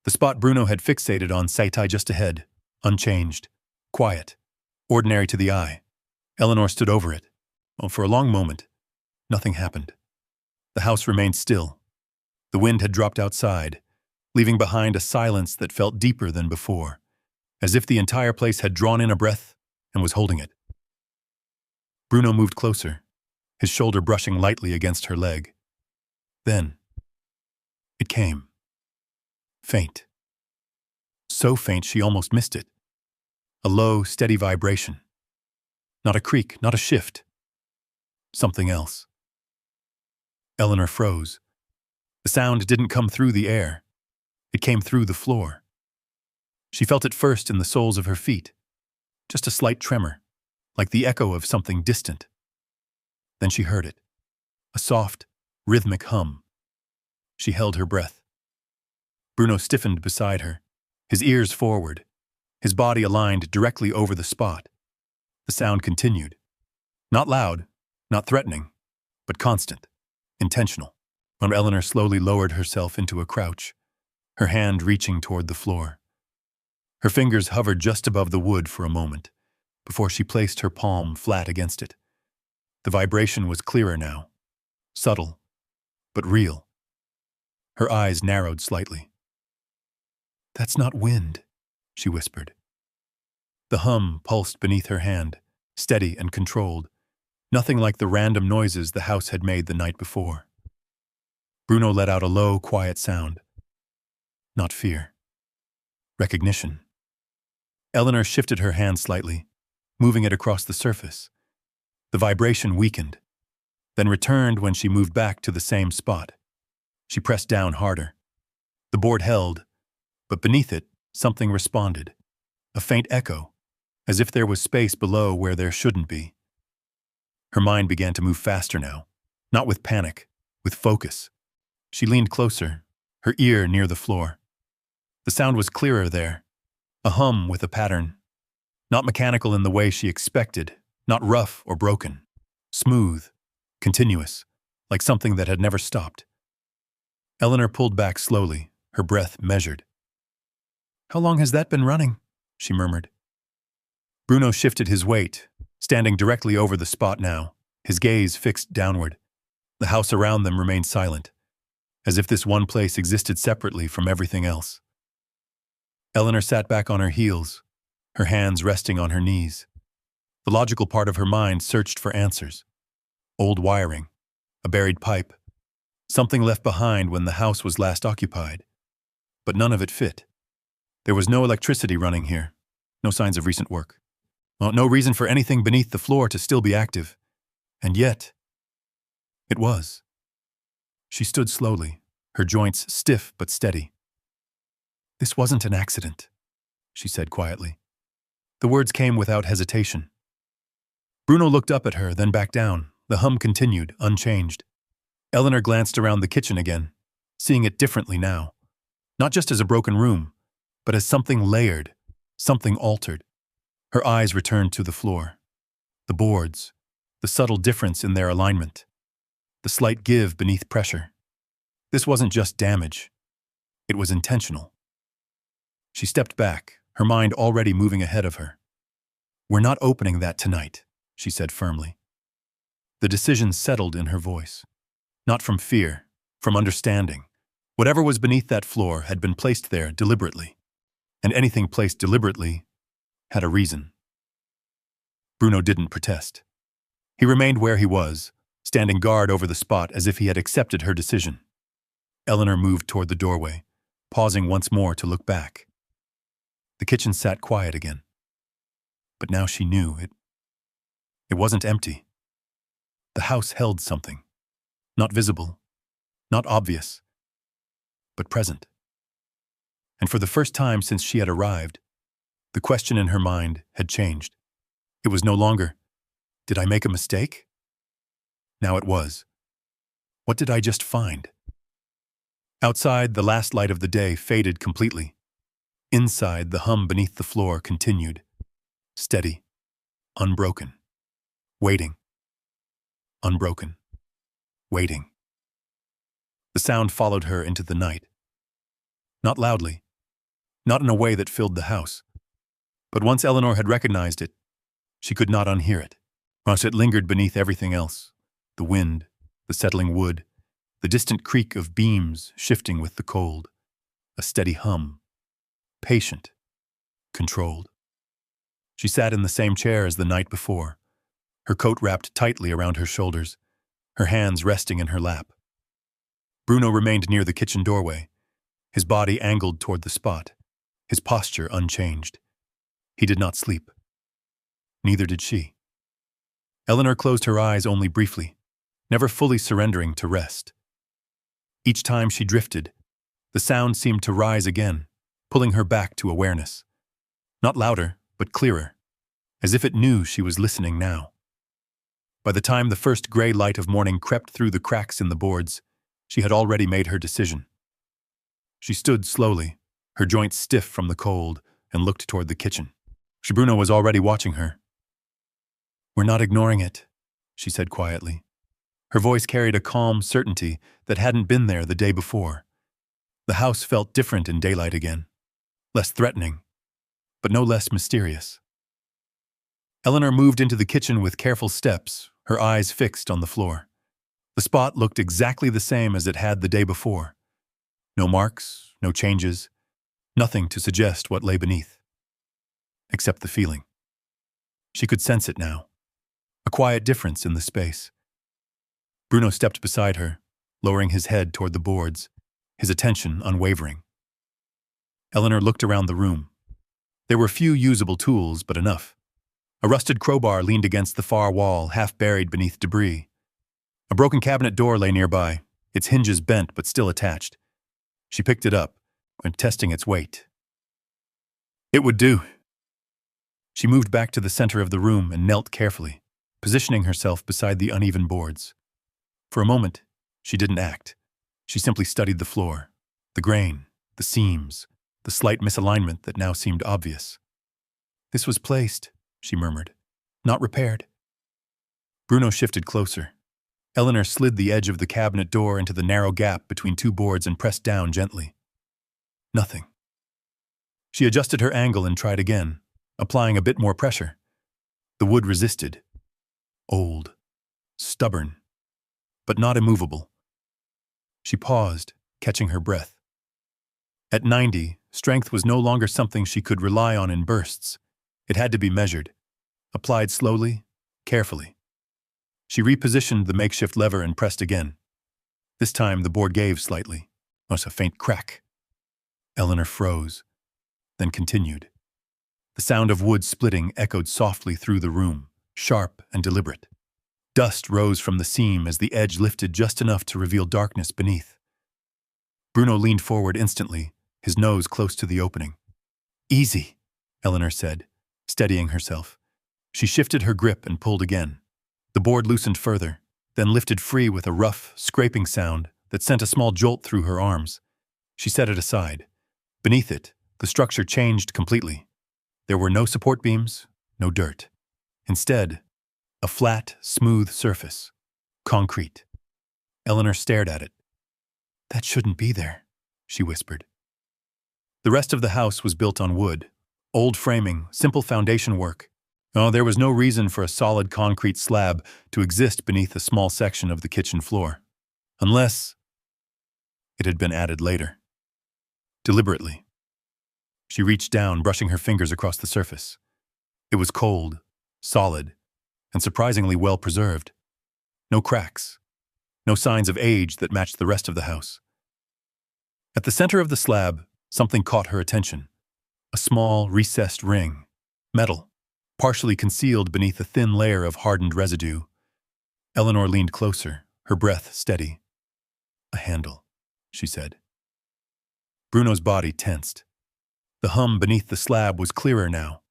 The spot Bruno had fixated on sat just ahead, unchanged, quiet, ordinary to the eye. Eleanor stood over it. For a long moment, nothing happened. The house remained still. The wind had dropped outside, leaving behind a silence that felt deeper than before, as if the entire place had drawn in a breath and was holding it. Bruno moved closer, his shoulder brushing lightly against her leg. Then, it came. Faint. So faint she almost missed it. A low, steady vibration. Not a creak, not a shift. Something else. Eleanor froze. The sound didn't come through the air. It came through the floor. She felt it first in the soles of her feet. Just a slight tremor, like the echo of something distant. Then she heard it. A soft, rhythmic hum. She held her breath. Bruno stiffened beside her, his ears forward, his body aligned directly over the spot. The sound continued. Not loud, not threatening, but constant, intentional. When Eleanor slowly lowered herself into a crouch, her hand reaching toward the floor. Her fingers hovered just above the wood for a moment, before she placed her palm flat against it. The vibration was clearer now, subtle, but real. Her eyes narrowed slightly. "That's not wind," she whispered. The hum pulsed beneath her hand, steady and controlled, nothing like the random noises the house had made the night before. Bruno let out a low, quiet sound. Not fear. Recognition. Eleanor shifted her hand slightly, moving it across the surface. The vibration weakened, then returned when she moved back to the same spot. She pressed down harder. The board held, but beneath it, something responded. A faint echo, as if there was space below where there shouldn't be. Her mind began to move faster now, not with panic, with focus. She leaned closer, her ear near the floor. The sound was clearer there, a hum with a pattern. Not mechanical in the way she expected, not rough or broken. Smooth, continuous, like something that had never stopped. Eleanor pulled back slowly, her breath measured. "How long has that been running?" she murmured. Bruno shifted his weight, standing directly over the spot now, his gaze fixed downward. The house around them remained silent, as if this one place existed separately from everything else. Eleanor sat back on her heels, her hands resting on her knees. The logical part of her mind searched for answers. Old wiring, a buried pipe, something left behind when the house was last occupied. But none of it fit. There was no electricity running here, no signs of recent work. Well, no reason for anything beneath the floor to still be active. And yet, it was. She stood slowly, her joints stiff but steady. "This wasn't an accident," she said quietly. The words came without hesitation. Bruno looked up at her, then back down. The hum continued, unchanged. Eleanor glanced around the kitchen again, seeing it differently now. Not just as a broken room, but as something layered, something altered. Her eyes returned to the floor. The boards, the subtle difference in their alignment, the slight give beneath pressure. This wasn't just damage. It was intentional. She stepped back, her mind already moving ahead of her. "We're not opening that tonight," she said firmly. The decision settled in her voice. Not from fear, from understanding. Whatever was beneath that floor had been placed there deliberately. And anything placed deliberately had a reason. Bruno didn't protest. He remained where he was, standing guard over the spot as if he had accepted her decision. Eleanor moved toward the doorway, pausing once more to look back. The kitchen sat quiet again. But now she knew it wasn't empty. The house held something. Not visible, not obvious, but present. And for the first time since she had arrived, the question in her mind had changed. It was no longer, "Did I make a mistake?" Now it was. What did I just find? Outside, the last light of the day faded completely. Inside, the hum beneath the floor continued. Steady. Unbroken. Waiting. Unbroken. Waiting. The sound followed her into the night. Not loudly. Not in a way that filled the house. But once Eleanor had recognized it, she could not unhear it. Once it lingered beneath everything else. The wind, the settling wood, the distant creak of beams shifting with the cold. A steady hum. Patient. Controlled. She sat in the same chair as the night before, her coat wrapped tightly around her shoulders, her hands resting in her lap. Bruno remained near the kitchen doorway, his body angled toward the spot, his posture unchanged. He did not sleep. Neither did she. Eleanor closed her eyes only briefly, never fully surrendering to rest. Each time she drifted, the sound seemed to rise again, pulling her back to awareness. Not louder, but clearer, as if it knew she was listening now. By the time the first gray light of morning crept through the cracks in the boards, she had already made her decision. She stood slowly, her joints stiff from the cold, and looked toward the kitchen. Bruno was already watching her. "We're not ignoring it," she said quietly. Her voice carried a calm certainty that hadn't been there the day before. The house felt different in daylight again, less threatening, but no less mysterious. Eleanor moved into the kitchen with careful steps, her eyes fixed on the floor. The spot looked exactly the same as it had the day before. No marks, no changes, nothing to suggest what lay beneath. Except the feeling. She could sense it now. A quiet difference in the space. Bruno stepped beside her, lowering his head toward the boards, his attention unwavering. Eleanor looked around the room. There were few usable tools, but enough. A rusted crowbar leaned against the far wall, half buried beneath debris. A broken cabinet door lay nearby, its hinges bent but still attached. She picked it up, and testing its weight. It would do. She moved back to the center of the room and knelt carefully, positioning herself beside the uneven boards. For a moment, she didn't act. She simply studied the floor, the grain, the seams, the slight misalignment that now seemed obvious. "This was placed," she murmured, "not repaired." Bruno shifted closer. Eleanor slid the edge of the cabinet door into the narrow gap between two boards and pressed down gently. Nothing. She adjusted her angle and tried again, applying a bit more pressure. The wood resisted. Old. Stubborn. But not immovable. She paused, catching her breath. At 90, strength was no longer something she could rely on in bursts. It had to be measured, applied slowly, carefully. She repositioned the makeshift lever and pressed again. This time the board gave slightly, was a faint crack. Eleanor froze, then continued. The sound of wood splitting echoed softly through the room, sharp and deliberate. Dust rose from the seam as the edge lifted just enough to reveal darkness beneath. Bruno leaned forward instantly, his nose close to the opening. "Easy," Eleanor said, steadying herself. She shifted her grip and pulled again. The board loosened further, then lifted free with a rough, scraping sound that sent a small jolt through her arms. She set it aside. Beneath it, the structure changed completely. There were no support beams, no dirt. Instead, a flat, smooth surface. Concrete. Eleanor stared at it. "That shouldn't be there," she whispered. The rest of the house was built on wood. Old framing, simple foundation work. Oh, there was no reason for a solid concrete slab to exist beneath a small section of the kitchen floor. Unless it had been added later. Deliberately. She reached down, brushing her fingers across the surface. It was cold, solid, and surprisingly well preserved. No cracks. No signs of age that matched the rest of the house. At the center of the slab, something caught her attention. A small, recessed ring. Metal. Partially concealed beneath a thin layer of hardened residue. Eleanor leaned closer, her breath steady. "A handle," she said. Bruno's body tensed. The hum beneath the slab was clearer now.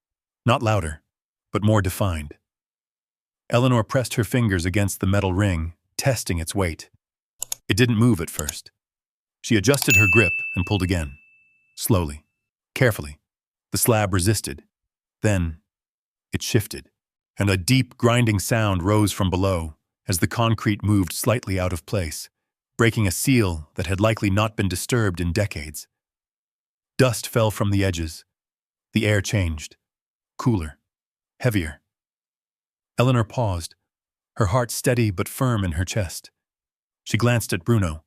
Not louder, but more defined. Eleanor pressed her fingers against the metal ring testing its weight. It didn't move at first. She adjusted her grip and pulled again. Slowly, carefully. The slab resisted. Then, it shifted, and a deep, grinding sound rose from below as the concrete moved slightly out of place, breaking a seal that had likely not been disturbed in decades. Dust fell from the edges. The air changed. Cooler. Heavier. Eleanor paused, her heart steady but firm in her chest. She glanced at Bruno.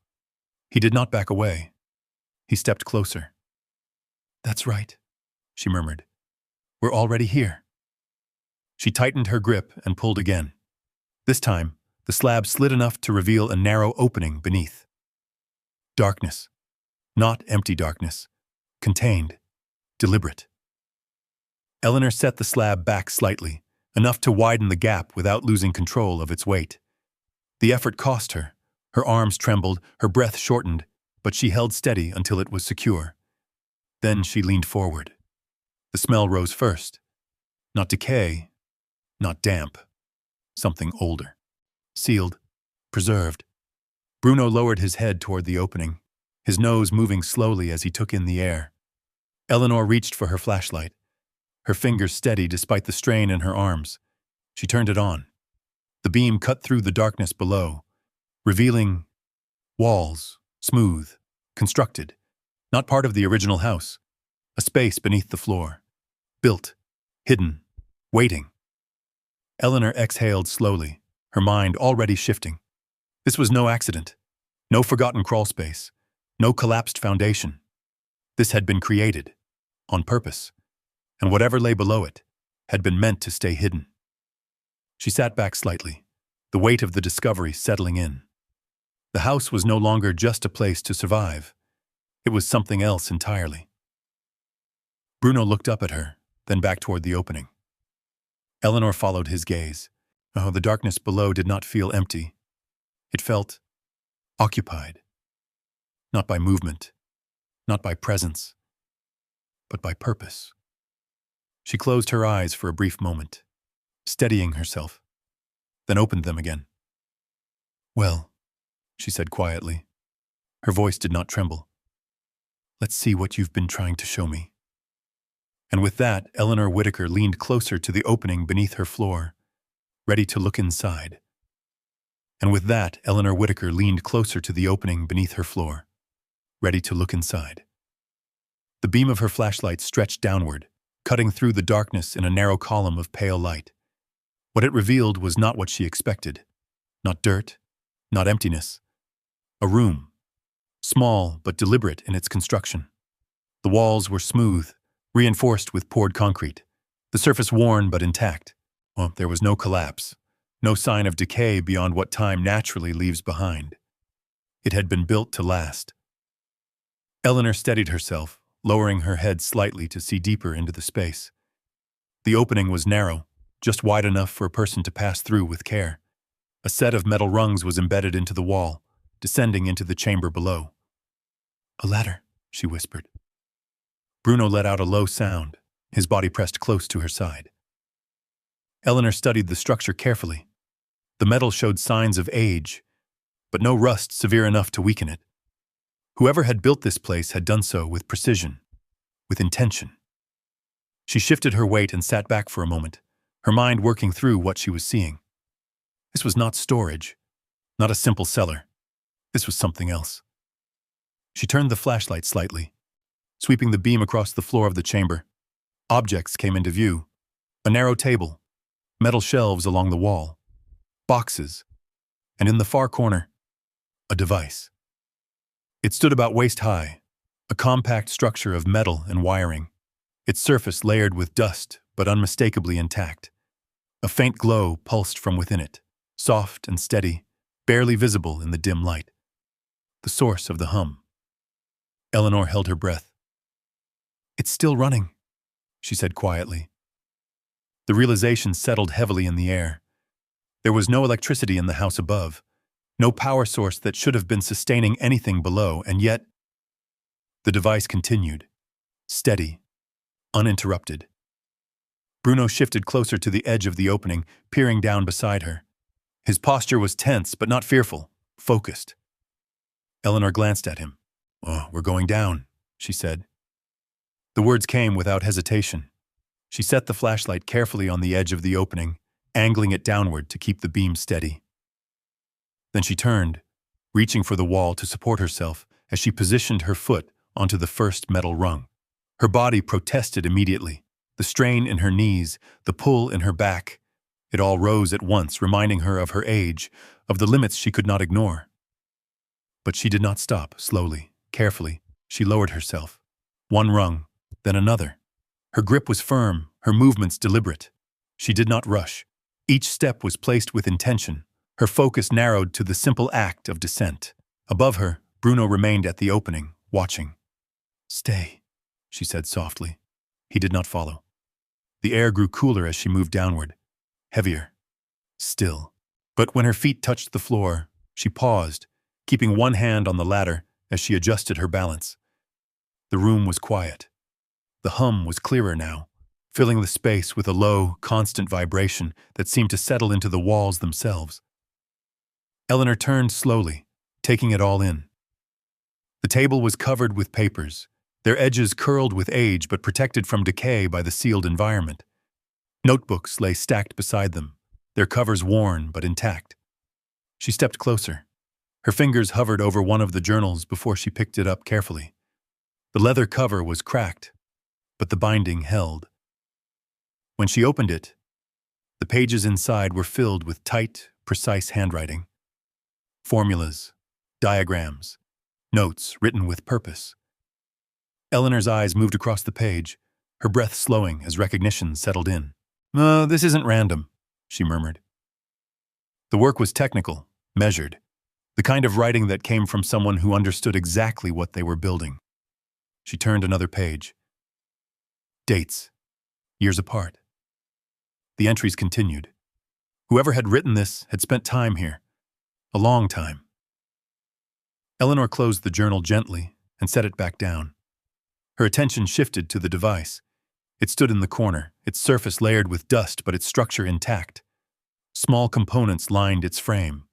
He did not back away. He stepped closer. "That's right," she murmured. "We're already here." She tightened her grip and pulled again. This time, the slab slid enough to reveal a narrow opening beneath. Darkness. Not empty darkness. Contained. Deliberate. Eleanor set the slab back slightly, enough to widen the gap without losing control of its weight. The effort cost her. Her arms trembled, her breath shortened, but she held steady until it was secure. Then she leaned forward. The smell rose first. Not decay, not damp. Something older. Sealed. Preserved. Bruno lowered his head toward the opening, his nose moving slowly as he took in the air. Eleanor reached for her flashlight, her fingers steady despite the strain in her arms. She turned it on. The beam cut through the darkness below, revealing walls, smooth, constructed, not part of the original house, a space beneath the floor, built, hidden, waiting. Eleanor exhaled slowly, her mind already shifting. This was no accident, no forgotten crawl space, no collapsed foundation. This had been created, on purpose, and whatever lay below it had been meant to stay hidden. She sat back slightly, the weight of the discovery settling in. The house was no longer just a place to survive. It was something else entirely. Bruno looked up at her, then back toward the opening. Eleanor followed his gaze. Oh, the darkness below did not feel empty. It felt occupied. Not by movement, not by presence, but by purpose. She closed her eyes for a brief moment, steadying herself, then opened them again. "Well," she said quietly. Her voice did not tremble. "Let's see what you've been trying to show me." And with that, Eleanor Whitaker leaned closer to the opening beneath her floor, ready to look inside. And with that, Eleanor Whitaker leaned closer to the opening beneath her floor, ready to look inside. The beam of her flashlight stretched downward, cutting through the darkness in a narrow column of pale light. What it revealed was not what she expected. Not dirt, not emptiness. A room, small but deliberate in its construction. The walls were smooth, reinforced with poured concrete, the surface worn but intact. Well, there was no collapse, no sign of decay beyond what time naturally leaves behind. It had been built to last. Eleanor steadied herself, lowering her head slightly to see deeper into the space. The opening was narrow, just wide enough for a person to pass through with care. A set of metal rungs was embedded into the wall, descending into the chamber below. "A ladder," she whispered. Bruno let out a low sound, his body pressed close to her side. Eleanor studied the structure carefully. The metal showed signs of age, but no rust severe enough to weaken it. Whoever had built this place had done so with precision, with intention. She shifted her weight and sat back for a moment, her mind working through what she was seeing. This was not storage, not a simple cellar. This was something else. She turned the flashlight slightly, sweeping the beam across the floor of the chamber. Objects came into view. A narrow table, metal shelves along the wall, boxes, and in the far corner, a device. It stood about waist-high, a compact structure of metal and wiring, its surface layered with dust but unmistakably intact. A faint glow pulsed from within it, soft and steady, barely visible in the dim light. The source of the hum. Eleanor held her breath. "It's still running," she said quietly. The realization settled heavily in the air. There was no electricity in the house above, no power source that should have been sustaining anything below, and yet the device continued, steady, uninterrupted. Bruno shifted closer to the edge of the opening, peering down beside her. His posture was tense, but not fearful, focused. Eleanor glanced at him. "Oh, we're going down," she said. The words came without hesitation. She set the flashlight carefully on the edge of the opening, angling it downward to keep the beam steady. Then she turned, reaching for the wall to support herself as she positioned her foot onto the first metal rung. Her body protested immediately. The strain in her knees, the pull in her back. It all rose at once, reminding her of her age, of the limits she could not ignore. But she did not stop. Slowly, carefully, she lowered herself. One rung, then another. Her grip was firm, her movements deliberate. She did not rush. Each step was placed with intention. Her focus narrowed to the simple act of descent. Above her, Bruno remained at the opening, watching. "Stay," she said softly. He did not follow. The air grew cooler as she moved downward. Heavier. Still. But when her feet touched the floor, she paused, keeping one hand on the ladder as she adjusted her balance. The room was quiet. The hum was clearer now, filling the space with a low, constant vibration that seemed to settle into the walls themselves. Eleanor turned slowly, taking it all in. The table was covered with papers, their edges curled with age but protected from decay by the sealed environment. Notebooks lay stacked beside them, their covers worn but intact. She stepped closer. Her fingers hovered over one of the journals before she picked it up carefully. The leather cover was cracked, but the binding held. When she opened it, the pages inside were filled with tight, precise handwriting. Formulas, diagrams, notes written with purpose. Eleanor's eyes moved across the page, her breath slowing as recognition settled in. This isn't random," she murmured. The work was technical, measured, the kind of writing that came from someone who understood exactly what they were building. She turned another page. Dates, years apart. The entries continued. Whoever had written this had spent time here, a long time. Eleanor closed the journal gently and set it back down. Her attention shifted to the device. It stood in the corner, its surface layered with dust but its structure intact. Small components lined its frame.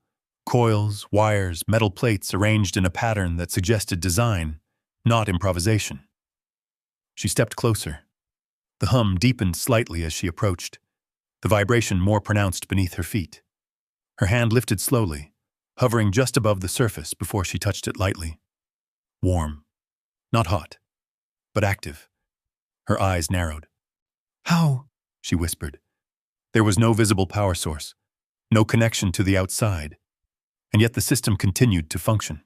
Coils, wires, metal plates arranged in a pattern that suggested design, not improvisation. She stepped closer. The hum deepened slightly as she approached, the vibration more pronounced beneath her feet. Her hand lifted slowly, hovering just above the surface before she touched it lightly. Warm. Not hot, but active. Her eyes narrowed. "How?" she whispered. There was no visible power source, no connection to the outside, and yet the system continued to function.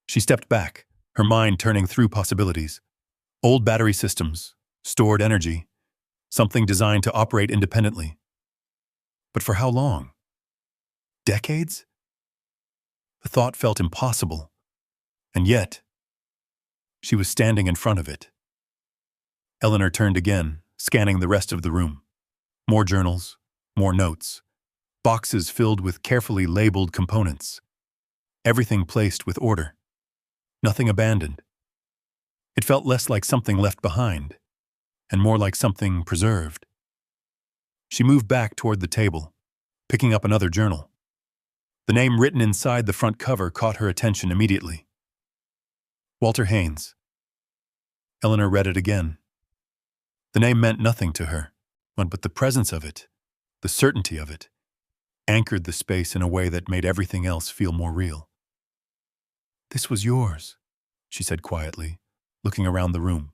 She stepped back, her mind turning through possibilities. Old battery systems, stored energy, something designed to operate independently. But for how long? Decades? The thought felt impossible, and yet, she was standing in front of it. Eleanor turned again, scanning the rest of the room. More journals, more notes, boxes filled with carefully labeled components. Everything placed with order. Nothing abandoned. It felt less like something left behind, and more like something preserved. She moved back toward the table, picking up another journal. The name written inside the front cover caught her attention immediately. Walter Haynes. Eleanor read it again. The name meant nothing to her, but the presence of it, the certainty of it, anchored the space in a way that made everything else feel more real. "This was yours," she said quietly, looking around the room.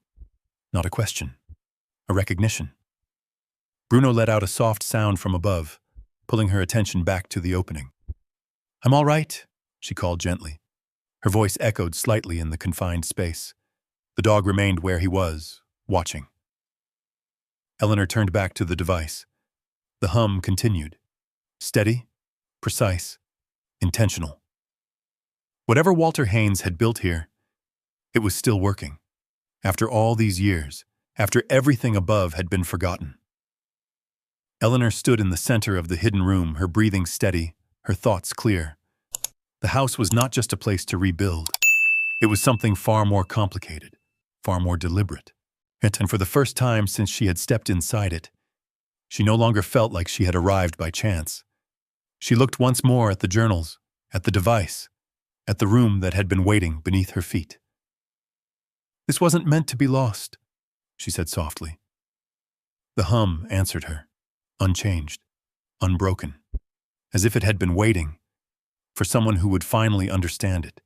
Not a question, a recognition. Bruno let out a soft sound from above, pulling her attention back to the opening. "I'm all right," she called gently. Her voice echoed slightly in the confined space. The dog remained where he was, watching. Eleanor turned back to the device. The hum continued. Steady, precise, intentional. Whatever Walter Haynes had built here, it was still working. After all these years, after everything above had been forgotten. Eleanor stood in the center of the hidden room, her breathing steady, her thoughts clear. The house was not just a place to rebuild. It was something far more complicated, far more deliberate. And for the first time since she had stepped inside it, she no longer felt like she had arrived by chance. She looked once more at the journals, at the device, at the room that had been waiting beneath her feet. "This wasn't meant to be lost," she said softly. The hum answered her, unchanged, unbroken, as if it had been waiting for someone who would finally understand it,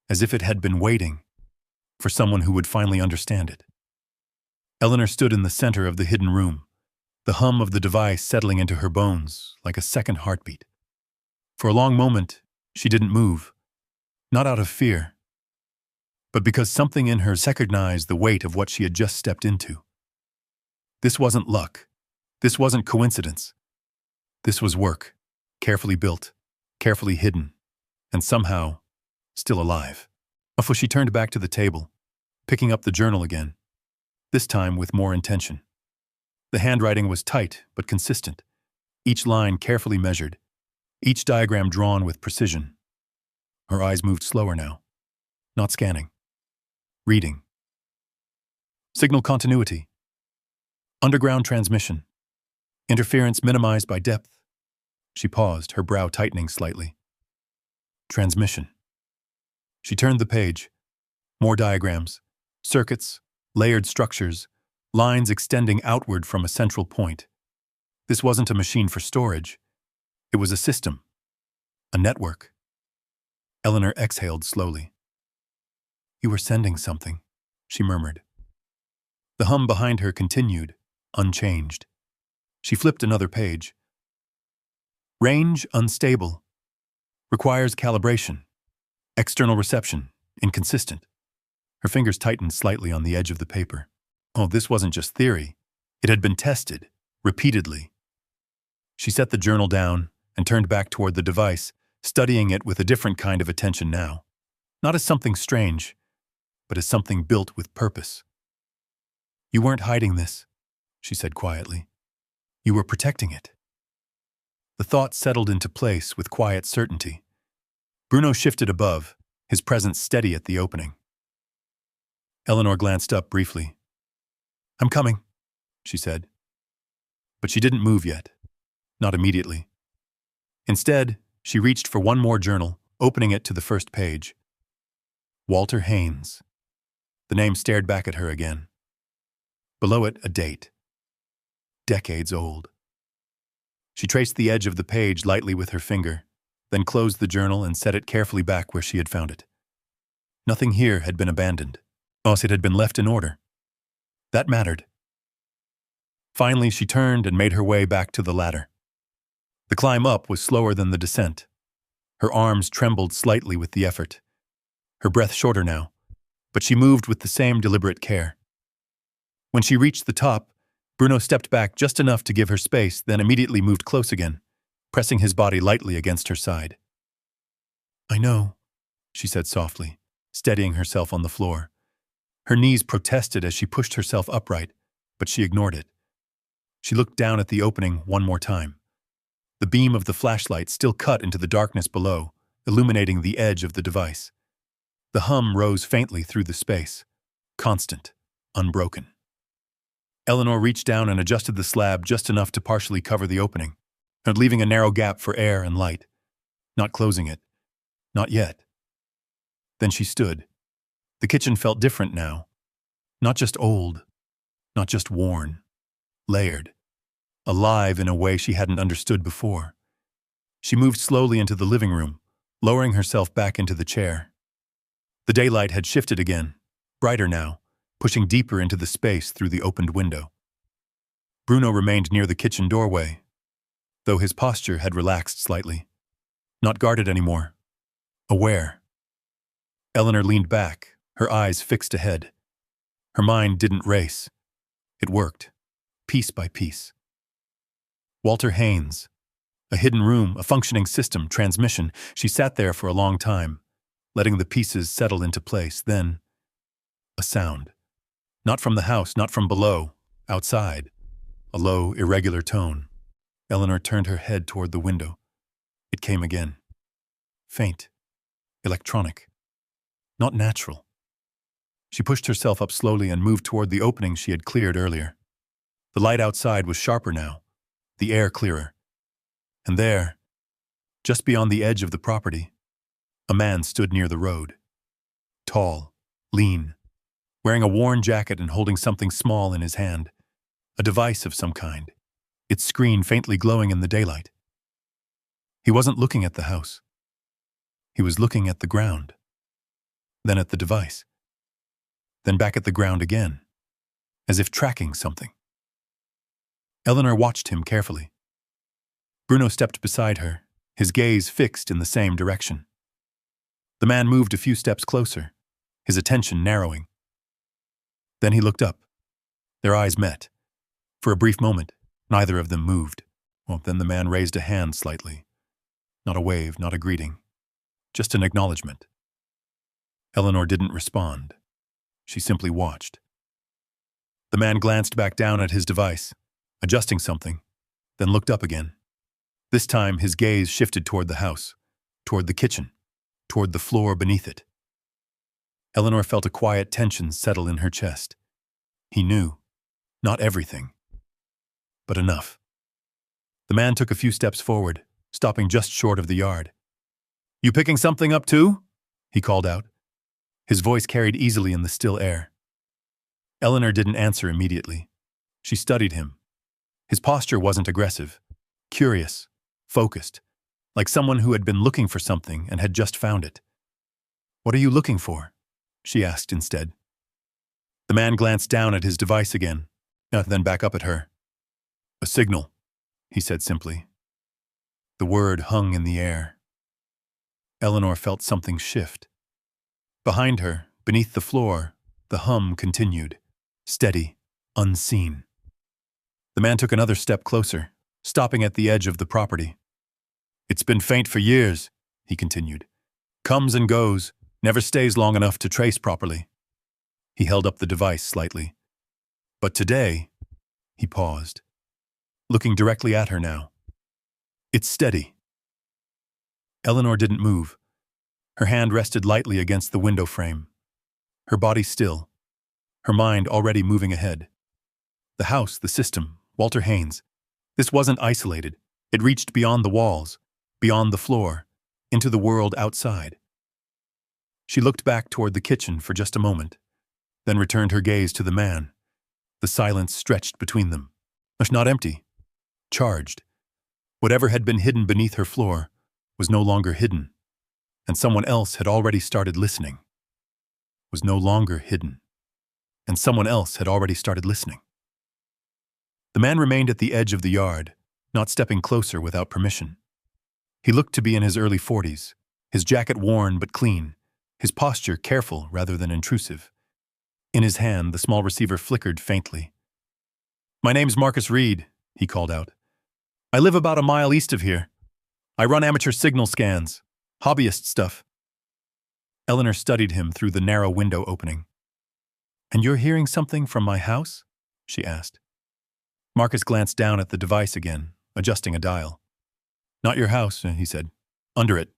as if it had been waiting for someone who would finally understand it. Eleanor stood in the center of the hidden room, the hum of the device settling into her bones like a second heartbeat. For a long moment, she didn't move, not out of fear, but because something in her recognized the weight of what she had just stepped into. This wasn't luck. This wasn't coincidence. This was work, carefully built, carefully hidden, and somehow still alive. Before she turned back to the table, picking up the journal again, this time with more intention. The handwriting was tight but consistent, each line carefully measured, each diagram drawn with precision. Her eyes moved slower now, not scanning, reading. Signal continuity. Underground transmission. Interference minimized by depth. She paused, her brow tightening slightly. Transmission. She turned the page. More diagrams, circuits, layered structures, lines extending outward from a central point. This wasn't a machine for storage. It was a system, a network. Eleanor exhaled slowly. "You were sending something," she murmured. The hum behind her continued, unchanged. She flipped another page. Range unstable. Requires calibration. External reception inconsistent. Her fingers tightened slightly on the edge of the paper. Oh, this wasn't just theory. It had been tested, repeatedly. She set the journal down and turned back toward the device, studying it with a different kind of attention now. Not as something strange, but as something built with purpose. "You weren't hiding this," she said quietly. "You were protecting it." The thought settled into place with quiet certainty. Bruno shifted above, his presence steady at the opening. Eleanor glanced up briefly. "I'm coming," she said. But she didn't move yet, not immediately. Instead, she reached for one more journal, opening it to the first page. Walter Haynes. The name stared back at her again. Below it, a date. Decades old. She traced the edge of the page lightly with her finger, then closed the journal and set it carefully back where she had found it. Nothing here had been abandoned. It had been left in order. That mattered. Finally, she turned and made her way back to the ladder. The climb up was slower than the descent. Her arms trembled slightly with the effort. Her breath shorter now, but she moved with the same deliberate care. When she reached the top, Bruno stepped back just enough to give her space, then immediately moved close again, pressing his body lightly against her side. "I know," she said softly, steadying herself on the floor. Her knees protested as she pushed herself upright, but she ignored it. She looked down at the opening one more time. The beam of the flashlight still cut into the darkness below, illuminating the edge of the device. The hum rose faintly through the space, constant, unbroken. Eleanor reached down and adjusted the slab just enough to partially cover the opening, and leaving a narrow gap for air and light. Not closing it. Not yet. Then she stood. The kitchen felt different now. Not just old, not just worn, layered, alive in a way she hadn't understood before. She moved slowly into the living room, lowering herself back into the chair. The daylight had shifted again, brighter now, pushing deeper into the space through the opened window. Bruno remained near the kitchen doorway, though his posture had relaxed slightly. Not guarded anymore. Aware. Eleanor leaned back, her eyes fixed ahead. Her mind didn't race. It worked, piece by piece. Walter Haynes. A hidden room, a functioning system, transmission. She sat there for a long time, letting the pieces settle into place. Then, a sound. Not from the house, not from below, outside. A low, irregular tone. Eleanor turned her head toward the window. It came again. Faint. Electronic. Not natural. She pushed herself up slowly and moved toward the opening she had cleared earlier. The light outside was sharper now, the air clearer. And there, Just beyond the edge of the property, a man stood near the road. Tall, lean, wearing a worn jacket and holding something small in his hand, a device of some kind, its screen faintly glowing in the daylight. He wasn't looking at the house. He was looking at the ground, then at the device, then back at the ground again, as if tracking something. Eleanor watched him carefully. Bruno stepped beside her, his gaze fixed in the same direction. The man moved a few steps closer, his attention narrowing. Then he looked up. Their eyes met. For a brief moment, neither of them moved. Then the man raised a hand slightly. Not a wave, not a greeting. Just an acknowledgement. Eleanor didn't respond. She simply watched. The man glanced back down at his device, adjusting something, then looked up again. This time his gaze shifted toward the house, toward the kitchen, toward the floor beneath it. Eleanor felt a quiet tension settle in her chest. He knew, not everything, but enough. The man took a few steps forward, stopping just short of the yard. "You picking something up too?" he called out. His voice carried easily in the still air. Eleanor didn't answer immediately. She studied him. His posture wasn't aggressive, curious, focused, like someone who had been looking for something and had just found it. "What are you looking for?" she asked instead. The man glanced down at his device again, then back up at her. "A signal," he said simply. The word hung in the air. Eleanor felt something shift. Behind her, beneath the floor, the hum continued, steady, unseen. The man took another step closer, stopping at the edge of the property. "It's been faint for years," he continued. "Comes and goes, never stays long enough to trace properly." He held up the device slightly. "But today," he paused, looking directly at her now. "It's steady." Eleanor didn't move. Her hand rested lightly against the window frame. Her body still, her mind already moving ahead. The house, the system, Walter Haynes. This wasn't isolated. It reached beyond the walls, beyond the floor, into the world outside. She looked back toward the kitchen for just a moment, then returned her gaze to the man. The silence stretched between them. Not empty, charged. Whatever had been hidden beneath her floor was no longer hidden, and someone else had already started listening. Was no longer hidden, and someone else had already started listening. The man remained at the edge of the yard, not stepping closer without permission. He looked to be in his early 40s, his jacket worn but clean, his posture careful rather than intrusive. In his hand, the small receiver flickered faintly. "My name's Marcus Reed," he called out. "I live about a mile east of here. I run amateur signal scans, hobbyist stuff." Eleanor studied him through the narrow window opening. "And you're hearing something from my house?" she asked. Marcus glanced down at the device again, adjusting a dial. "Not your house," he said. "Under it."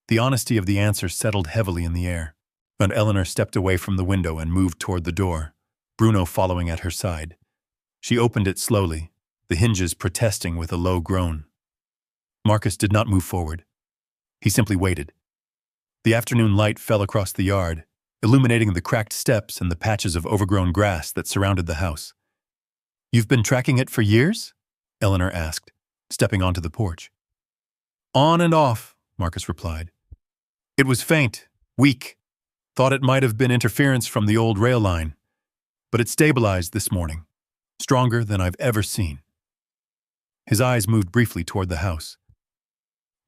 The honesty of the answer settled heavily in the air, and Eleanor stepped away from the window and moved toward the door, Bruno following at her side. She opened it slowly, the hinges protesting with a low groan. Marcus did not move forward. He simply waited. The afternoon light fell across the yard, illuminating the cracked steps and the patches of overgrown grass that surrounded the house. "You've been tracking it for years?" Eleanor asked, stepping onto the porch. "On and off," Marcus replied. "It was faint, weak. Thought it might have been interference from the old rail line. But it stabilized this morning, stronger than I've ever seen." His eyes moved briefly toward the house.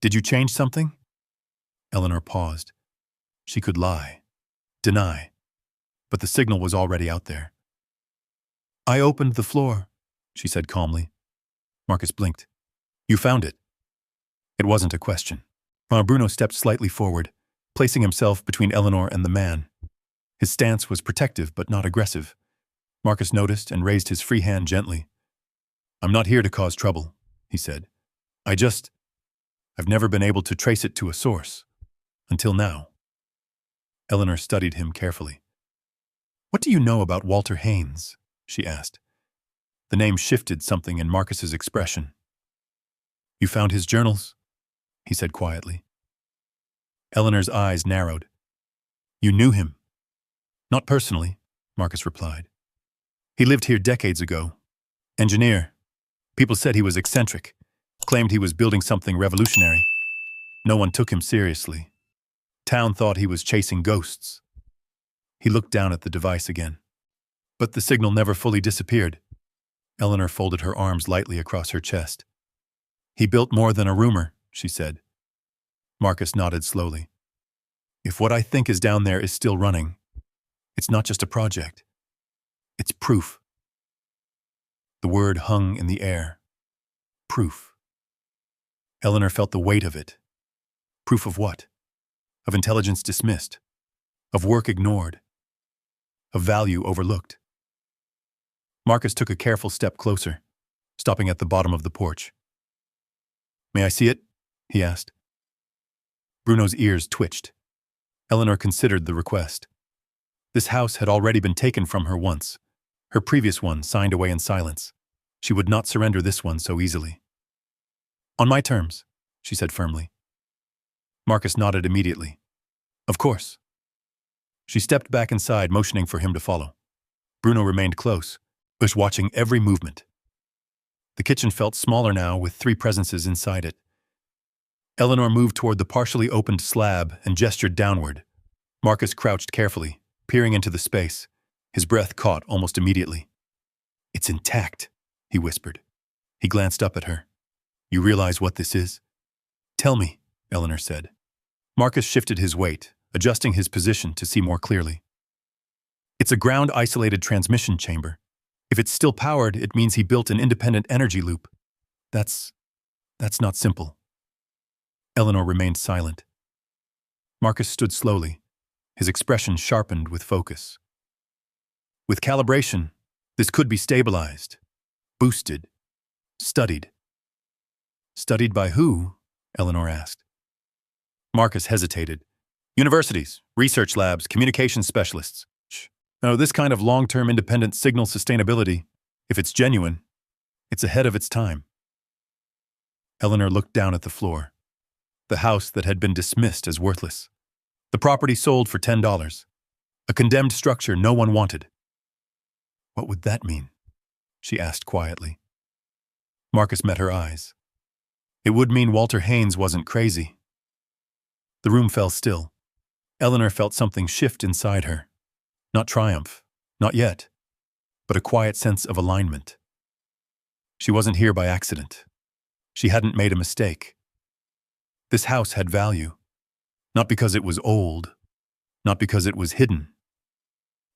"Did you change something?" Eleanor paused. She could lie, deny, but the signal was already out there. "I opened the floor," she said calmly. Marcus blinked. "You found it." It wasn't a question. Bruno stepped slightly forward, placing himself between Eleanor and the man. His stance was protective but not aggressive. Marcus noticed and raised his free hand gently. "I'm not here to cause trouble," he said. I've never been able to trace it to a source. Until now." Eleanor studied him carefully. "What do you know about Walter Haynes?" she asked. The name shifted something in Marcus's expression. "You found his journals?" he said quietly. Eleanor's eyes narrowed. You knew him? Not personally, Marcus replied. He lived here decades ago. Engineer. People said he was eccentric, claimed he was building something revolutionary. No one took him seriously. Town thought he was chasing ghosts. He looked down at the device again. But the signal never fully disappeared. Eleanor folded her arms lightly across her chest. He built more than a rumor, she said. Marcus nodded slowly. If what I think is down there is still running, it's not just a project. It's proof. The word hung in the air. Proof. Eleanor felt the weight of it. Proof of what? Of intelligence dismissed. Of work ignored. Of value overlooked. Marcus took a careful step closer, stopping at the bottom of the porch. May I see it? He asked. Bruno's ears twitched. Eleanor considered the request. This house had already been taken from her once. Her previous one signed away in silence. She would not surrender this one so easily. On my terms, she said firmly. Marcus nodded immediately. Of course. She stepped back inside, motioning for him to follow. Bruno remained close, was watching every movement. The kitchen felt smaller now with 3 presences inside it. Eleanor moved toward the partially opened slab and gestured downward. Marcus crouched carefully, peering into the space. His breath caught almost immediately. It's intact, he whispered. He glanced up at her. You realize what this is? Tell me, Eleanor said. Marcus shifted his weight, adjusting his position to see more clearly. It's a ground-isolated transmission chamber. If it's still powered, it means he built an independent energy loop. That's not simple. Eleanor remained silent. Marcus stood slowly, his expression sharpened with focus. With calibration, this could be stabilized, boosted, studied. Studied by who? Eleanor asked. Marcus hesitated. Universities, research labs, communications specialists. No, this kind of long-term independent signal sustainability, if it's genuine, it's ahead of its time. Eleanor looked down at the floor. The house that had been dismissed as worthless. The property sold for $10. A condemned structure no one wanted. What would that mean? She asked quietly. Marcus met her eyes. It would mean Walter Haynes wasn't crazy. The room fell still. Eleanor felt something shift inside her. Not triumph, not yet, but a quiet sense of alignment. She wasn't here by accident. She hadn't made a mistake. This house had value, not because it was old, not because it was hidden,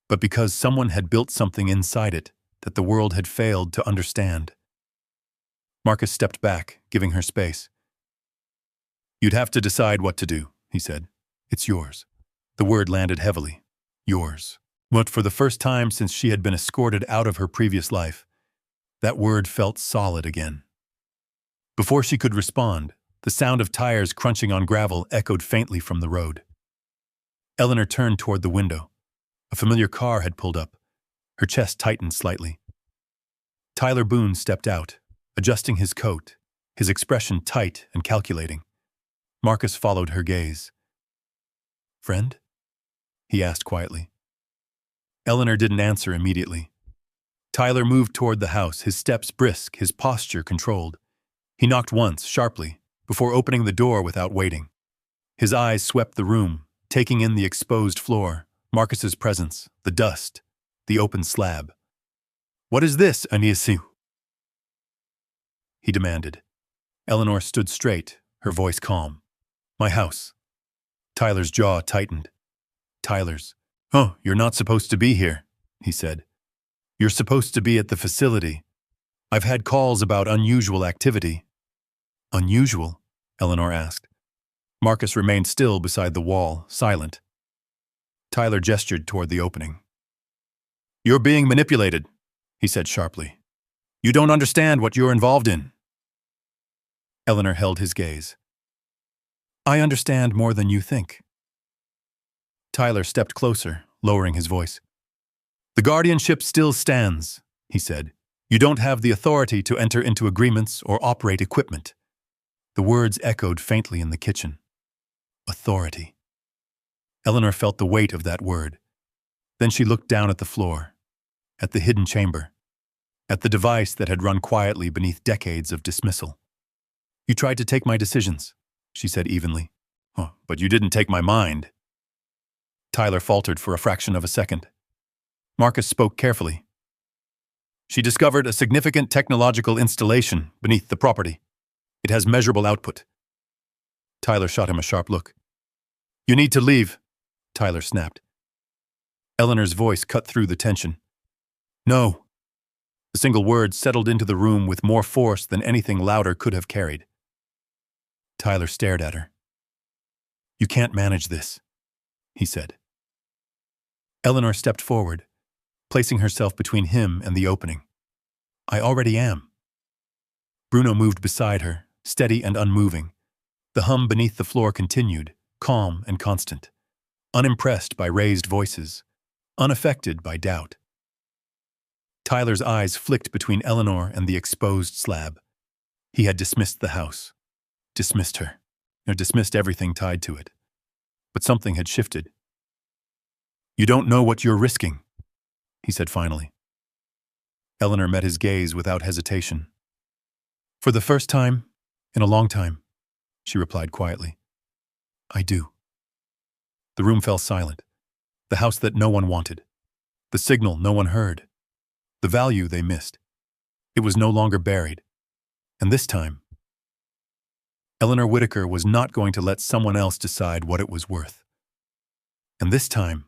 but because someone had built something inside it that the world had failed to understand. Marcus stepped back, giving her space. You'd have to decide what to do, he said. It's yours. The word landed heavily. Yours. But for the first time since she had been escorted out of her previous life, that word felt solid again. Before she could respond, the sound of tires crunching on gravel echoed faintly from the road. Eleanor turned toward the window. A familiar car had pulled up. Her chest tightened slightly. Tyler Boone stepped out, adjusting his coat, his expression tight and calculating. Marcus followed her gaze. Friend? He asked quietly. Eleanor didn't answer immediately. Tyler moved toward the house, his steps brisk, his posture controlled. He knocked once, sharply, before opening the door without waiting. His eyes swept the room, taking in the exposed floor, Marcus's presence, the dust, the open slab. What is this, Anisu? He demanded. Eleanor stood straight, her voice calm. My house. Tyler's jaw tightened. Tyler's. Oh, you're not supposed to be here, he said. You're supposed to be at the facility. I've had calls about unusual activity. Unusual? Eleanor asked. Marcus remained still beside the wall, silent. Tyler gestured toward the opening. You're being manipulated, he said sharply. You don't understand what you're involved in. Eleanor held his gaze. I understand more than you think. Tyler stepped closer, lowering his voice. The guardianship still stands, he said. You don't have the authority to enter into agreements or operate equipment. The words echoed faintly in the kitchen. Authority. Eleanor felt the weight of that word. Then she looked down at the floor, at the hidden chamber, at the device that had run quietly beneath decades of dismissal. You tried to take my decisions, she said evenly. Oh, but you didn't take my mind. Tyler faltered for a fraction of a second. Marcus spoke carefully. She discovered a significant technological installation beneath the property. It has measurable output. Tyler shot him a sharp look. You need to leave, Tyler snapped. Eleanor's voice cut through the tension. No. The single word settled into the room with more force than anything louder could have carried. Tyler stared at her. You can't manage this, he said. Eleanor stepped forward, placing herself between him and the opening. I already am. Bruno moved beside her, steady and unmoving. The hum beneath the floor continued, calm and constant, unimpressed by raised voices, unaffected by doubt. Tyler's eyes flicked between Eleanor and the exposed slab. He had dismissed the house, dismissed her, or dismissed everything tied to it. But something had shifted. You don't know what you're risking, he said finally. Eleanor met his gaze without hesitation. For the first time in a long time, she replied quietly. I do. The room fell silent. The house that no one wanted. The signal no one heard. The value they missed. It was no longer buried. And this time, Eleanor Whitaker was not going to let someone else decide what it was worth. And this time,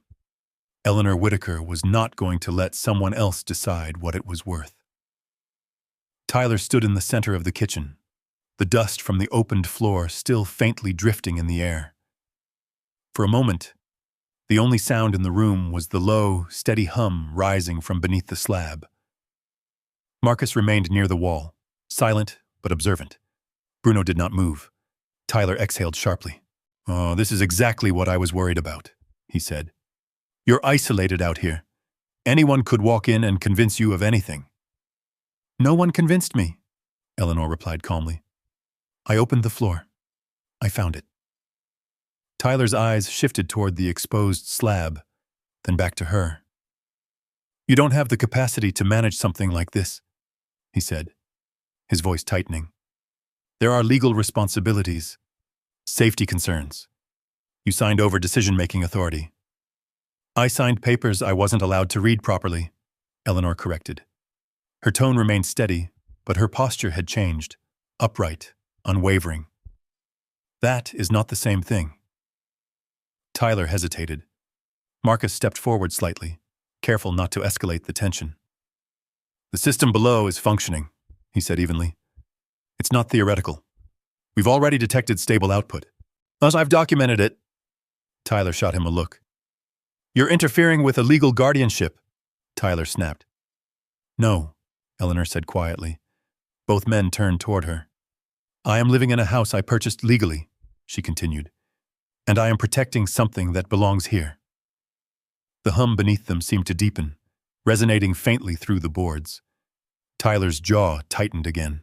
Eleanor Whitaker was not going to let someone else decide what it was worth. Tyler stood in the center of the kitchen, the dust from the opened floor still faintly drifting in the air. For a moment, the only sound in the room was the low, steady hum rising from beneath the slab. Marcus remained near the wall, silent but observant. Bruno did not move. Tyler exhaled sharply. Oh, this is exactly what I was worried about, he said. You're isolated out here. Anyone could walk in and convince you of anything. No one convinced me, Eleanor replied calmly. I opened the floor. I found it. Tyler's eyes shifted toward the exposed slab, then back to her. You don't have the capacity to manage something like this, he said, his voice tightening. There are legal responsibilities, safety concerns. You signed over decision-making authority. I signed papers I wasn't allowed to read properly, Eleanor corrected. Her tone remained steady, but her posture had changed, upright, unwavering. That is not the same thing. Tyler hesitated. Marcus stepped forward slightly, careful not to escalate the tension. The system below is functioning, he said evenly. It's not theoretical. We've already detected stable output. As I've documented it. Tyler shot him a look. You're interfering with a legal guardianship, Tyler snapped. No, Eleanor said quietly. Both men turned toward her. I am living in a house I purchased legally, she continued, and I am protecting something that belongs here. The hum beneath them seemed to deepen, resonating faintly through the boards. Tyler's jaw tightened again.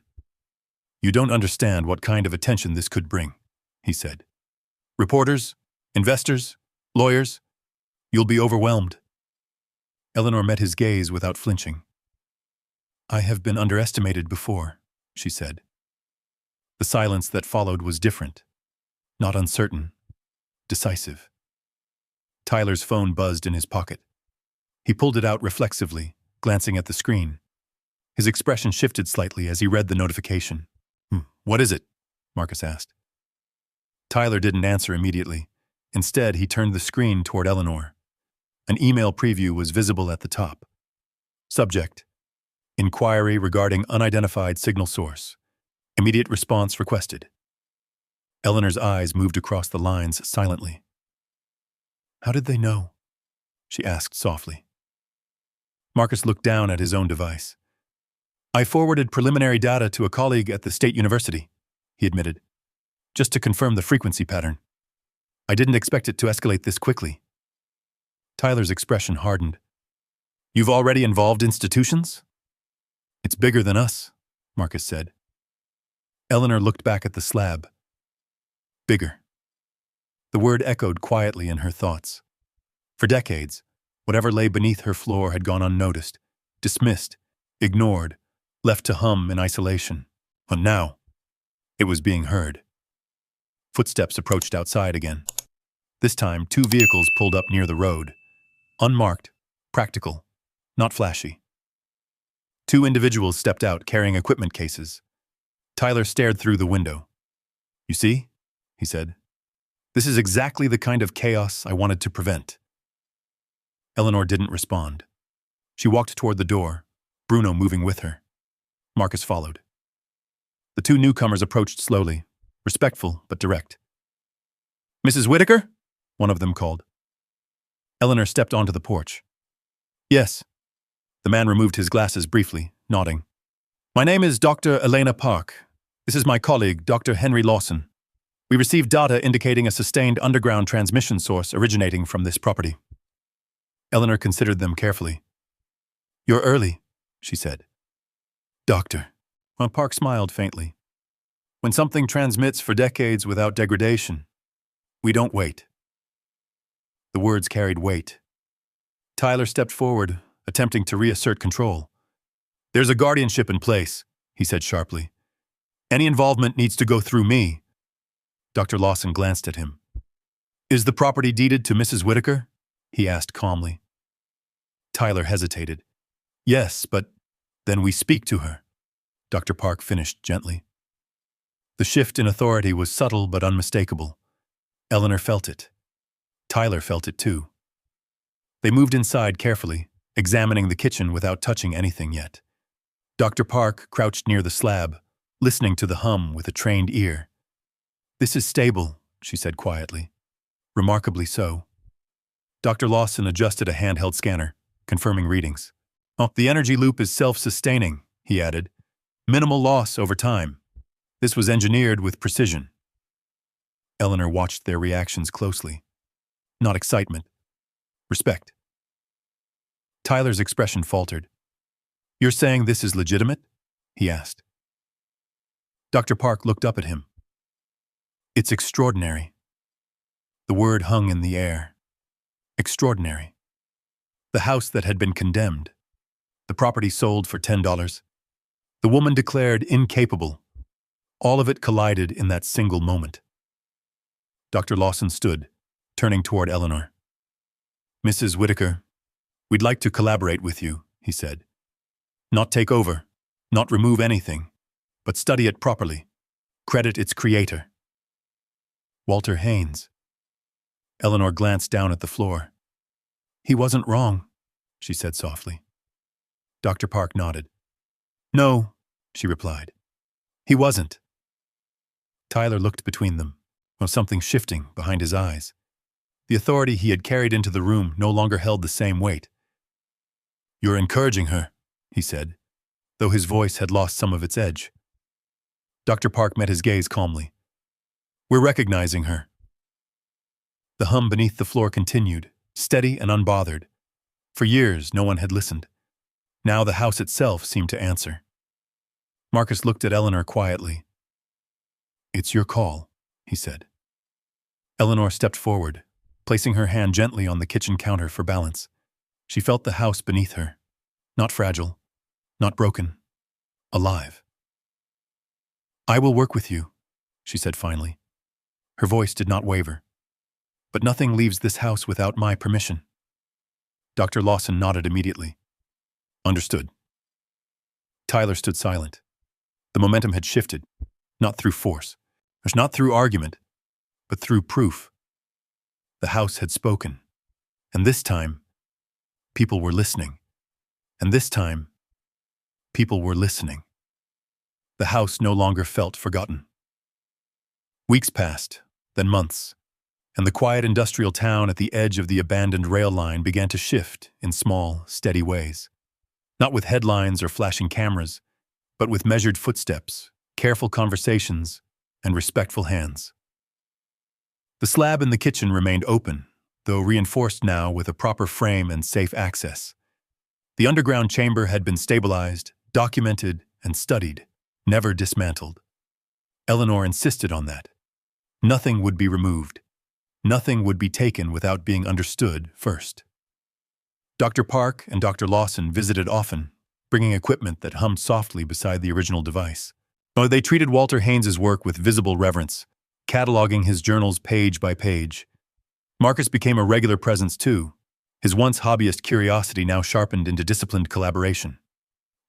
You don't understand what kind of attention this could bring, he said. Reporters, investors, lawyers, you'll be overwhelmed. Eleanor met his gaze without flinching. I have been underestimated before, she said. The silence that followed was different, not uncertain, decisive. Tyler's phone buzzed in his pocket. He pulled it out reflexively, glancing at the screen. His expression shifted slightly as he read the notification. What is it? Marcus asked. Tyler didn't answer immediately. Instead, he turned the screen toward Eleanor. An email preview was visible at the top. Subject: Inquiry regarding unidentified signal source. Immediate response requested. Eleanor's eyes moved across the lines silently. How did they know? She asked softly. Marcus looked down at his own device. I forwarded preliminary data to a colleague at the State University, he admitted, just to confirm the frequency pattern. I didn't expect it to escalate this quickly. Tyler's expression hardened. You've already involved institutions? It's bigger than us, Marcus said. Eleanor looked back at the slab. Bigger. The word echoed quietly in her thoughts. For decades, whatever lay beneath her floor had gone unnoticed, dismissed, ignored, left to hum in isolation. But now, it was being heard. Footsteps approached outside again. This time, 2 vehicles pulled up near the road. Unmarked, practical, not flashy. 2 individuals stepped out carrying equipment cases. Tyler stared through the window. "You see?" he said. "This is exactly the kind of chaos I wanted to prevent." Eleanor didn't respond. She walked toward the door, Bruno moving with her. Marcus followed. The 2 newcomers approached slowly, respectful but direct. "Mrs. Whitaker?" one of them called. Eleanor stepped onto the porch. "Yes." The man removed his glasses briefly, nodding. "My name is Dr. Elena Park. This is my colleague, Dr. Henry Lawson. We received data indicating a sustained underground transmission source originating from this property." Eleanor considered them carefully. "You're early," she said. "Doctor." Well, Park smiled faintly. "When something transmits for decades without degradation, we don't wait." The words carried weight. Tyler stepped forward, attempting to reassert control. "There's a guardianship in place," he said sharply. "Any involvement needs to go through me." Dr. Lawson glanced at him. "Is the property deeded to Mrs. Whitaker?" he asked calmly. Tyler hesitated. "Yes, but then we speak to her," Dr. Park finished gently. The shift in authority was subtle but unmistakable. Eleanor felt it. Tyler felt it too. They moved inside carefully, examining the kitchen without touching anything yet. Dr. Park crouched near the slab, listening to the hum with a trained ear. "This is stable," she said quietly. "Remarkably so." Dr. Lawson adjusted a handheld scanner, confirming readings. "Oh, the energy loop is self-sustaining," he added. "Minimal loss over time. This was engineered with precision." Eleanor watched their reactions closely. Not excitement. Respect. Tyler's expression faltered. "You're saying this is legitimate?" he asked. Dr. Park looked up at him. "It's extraordinary." The word hung in the air. Extraordinary. The house that had been condemned. The property sold for $10. The woman declared incapable. All of it collided in that single moment. Dr. Lawson stood, turning toward Eleanor. "Mrs. Whitaker, we'd like to collaborate with you," he said. "Not take over, not remove anything, but study it properly. Credit its creator." Walter Haynes. Eleanor glanced down at the floor. "He wasn't wrong," she said softly. Dr. Park nodded. "No," she replied. "He wasn't." Tyler looked between them, with something shifting behind his eyes. The authority he had carried into the room no longer held the same weight. "You're encouraging her," he said, though his voice had lost some of its edge. Dr. Park met his gaze calmly. "We're recognizing her." The hum beneath the floor continued, steady and unbothered. For years, no one had listened. Now the house itself seemed to answer. Marcus looked at Eleanor quietly. "It's your call," he said. Eleanor stepped forward, placing her hand gently on the kitchen counter for balance. She felt the house beneath her. Not fragile, not broken, alive. "I will work with you," she said finally. Her voice did not waver. "But nothing leaves this house without my permission." Dr. Lawson nodded immediately. "Understood." Tyler stood silent. The momentum had shifted, not through force, not through argument, but through proof. The house had spoken. And this time, people were listening. And this time, people were listening. The house no longer felt forgotten. Weeks passed, then months, and the quiet industrial town at the edge of the abandoned rail line began to shift in small, steady ways. Not with headlines or flashing cameras, but with measured footsteps, careful conversations, and respectful hands. The slab in the kitchen remained open, though reinforced now with a proper frame and safe access. The underground chamber had been stabilized, documented, and studied, never dismantled. Eleanor insisted on that. Nothing would be removed. Nothing would be taken without being understood first. Dr. Park and Dr. Lawson visited often, bringing equipment that hummed softly beside the original device. They treated Walter Haynes's work with visible reverence, cataloging his journals page by page. Marcus became a regular presence too, his once hobbyist curiosity now sharpened into disciplined collaboration.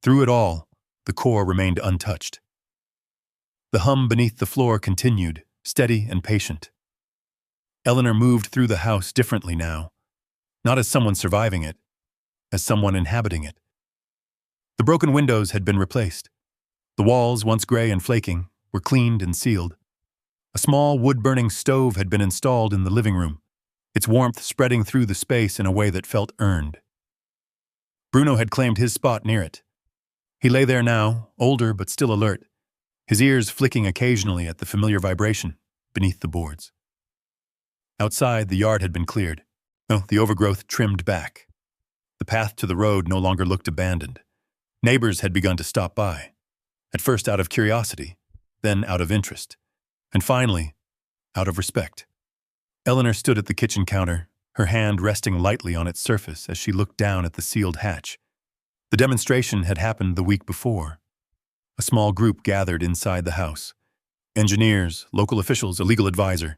Through it all, the core remained untouched. The hum beneath the floor continued, steady and patient. Eleanor moved through the house differently now, not as someone surviving it, as someone inhabiting it. The broken windows had been replaced. The walls, once gray and flaking, were cleaned and sealed. A small wood-burning stove had been installed in the living room, its warmth spreading through the space in a way that felt earned. Bruno had claimed his spot near it. He lay there now, older but still alert, his ears flicking occasionally at the familiar vibration beneath the boards. Outside, the yard had been cleared. The overgrowth trimmed back. The path to the road no longer looked abandoned. Neighbors had begun to stop by, at first out of curiosity, then out of interest, and finally, out of respect. Eleanor stood at the kitchen counter, her hand resting lightly on its surface as she looked down at the sealed hatch. The demonstration had happened the week before. A small group gathered inside the house. Engineers, local officials, a legal advisor.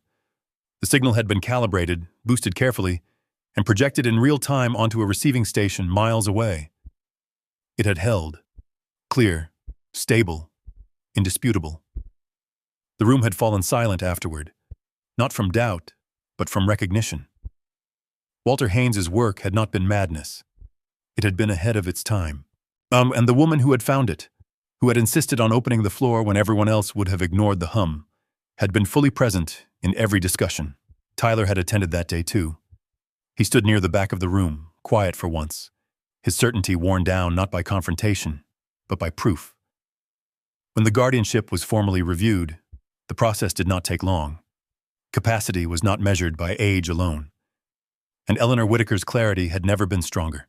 The signal had been calibrated, boosted carefully, and projected in real time onto a receiving station miles away. It had held. Clear, stable, indisputable. The room had fallen silent afterward, not from doubt, but from recognition. Walter Haynes's work had not been madness. It had been ahead of its time. And the woman who had found it, who had insisted on opening the floor when everyone else would have ignored the hum, had been fully present in every discussion. Tyler had attended that day too. He stood near the back of the room, quiet for once, his certainty worn down not by confrontation, but by proof. When the guardianship was formally reviewed, the process did not take long. Capacity was not measured by age alone. And Eleanor Whitaker's clarity had never been stronger.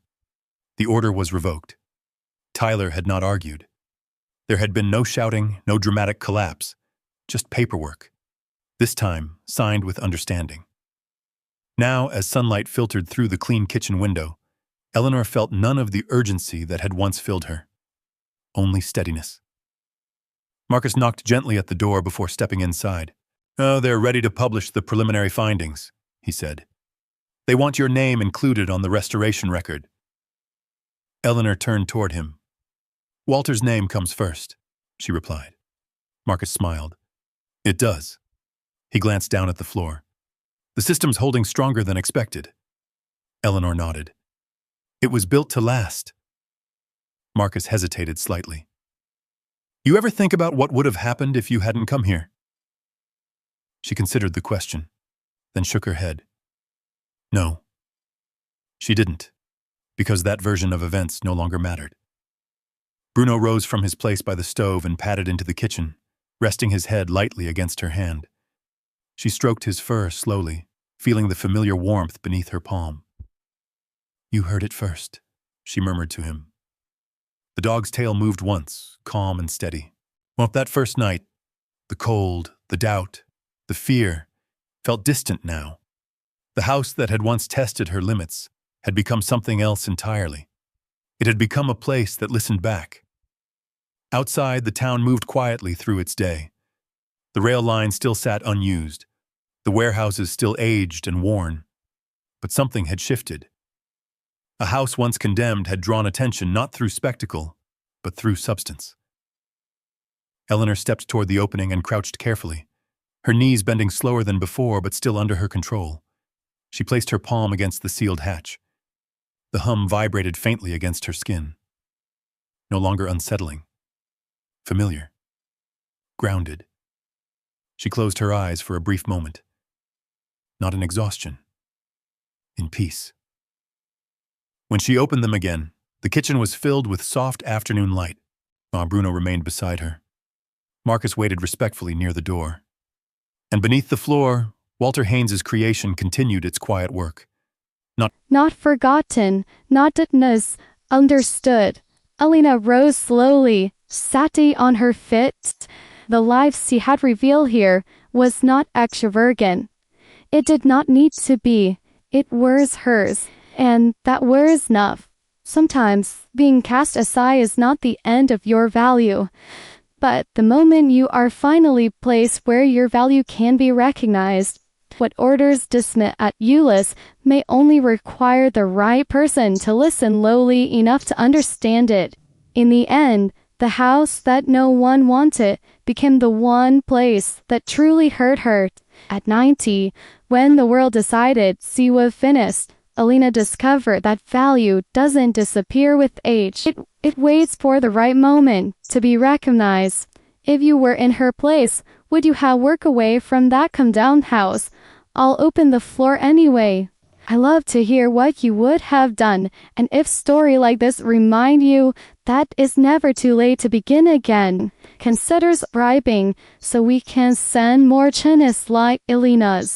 The order was revoked. Tyler had not argued. There had been no shouting, no dramatic collapse, just paperwork. This time, signed with understanding. Now, as sunlight filtered through the clean kitchen window, Eleanor felt none of the urgency that had once filled her. Only steadiness. Marcus knocked gently at the door before stepping inside. They're ready to publish the preliminary findings, he said. They want your name included on the restoration record. Eleanor turned toward him. Walter's name comes first, she replied. Marcus smiled. It does. He glanced down at the floor. The system's holding stronger than expected. Eleanor nodded. It was built to last. Marcus hesitated slightly. You ever think about what would have happened if you hadn't come here? She considered the question, then shook her head. No. She didn't, because that version of events no longer mattered. Bruno rose from his place by the stove and padded into the kitchen, resting his head lightly against her hand. She stroked his fur slowly, feeling the familiar warmth beneath her palm. You heard it first, she murmured to him. The dog's tail moved once, calm and steady. That first night, the cold, the doubt, the fear, felt distant now. The house that had once tested her limits had become something else entirely. It had become a place that listened back. Outside, the town moved quietly through its day. The rail line still sat unused, the warehouses still aged and worn. But something had shifted. A house once condemned had drawn attention not through spectacle, but through substance. Eleanor stepped toward the opening and crouched carefully, her knees bending slower than before but still under her control. She placed her palm against the sealed hatch. The hum vibrated faintly against her skin. No longer unsettling. Familiar. Grounded. She closed her eyes for a brief moment. Not in exhaustion. In peace. When she opened them again, the kitchen was filled with soft afternoon light. Bruno remained beside her. Marcus waited respectfully near the door. And beneath the floor, Walter Haynes's creation continued its quiet work. Not forgotten, not dismissed, understood. Elena rose slowly, sat on her feet, The life she had revealed here was not extravagant. It did not need to be. It was hers, and that was enough. Sometimes, being cast aside is not the end of your value, but the moment you are finally placed where your value can be recognized. What orders dismiss at Euless may only require the right person to listen lowly enough to understand it. In the end, the house that no one wanted became the one place that truly hurt her. At 90, when the world decided she was finished, Elena discovered that value doesn't disappear with age. It waits for the right moment to be recognized. If you were in her place, would you have worked away from that come-down house? I'll open the floor anyway. I love to hear what you would have done, and if stories like this remind you that it's never too late to begin again, consider subscribing so we can send more channels like Elena's.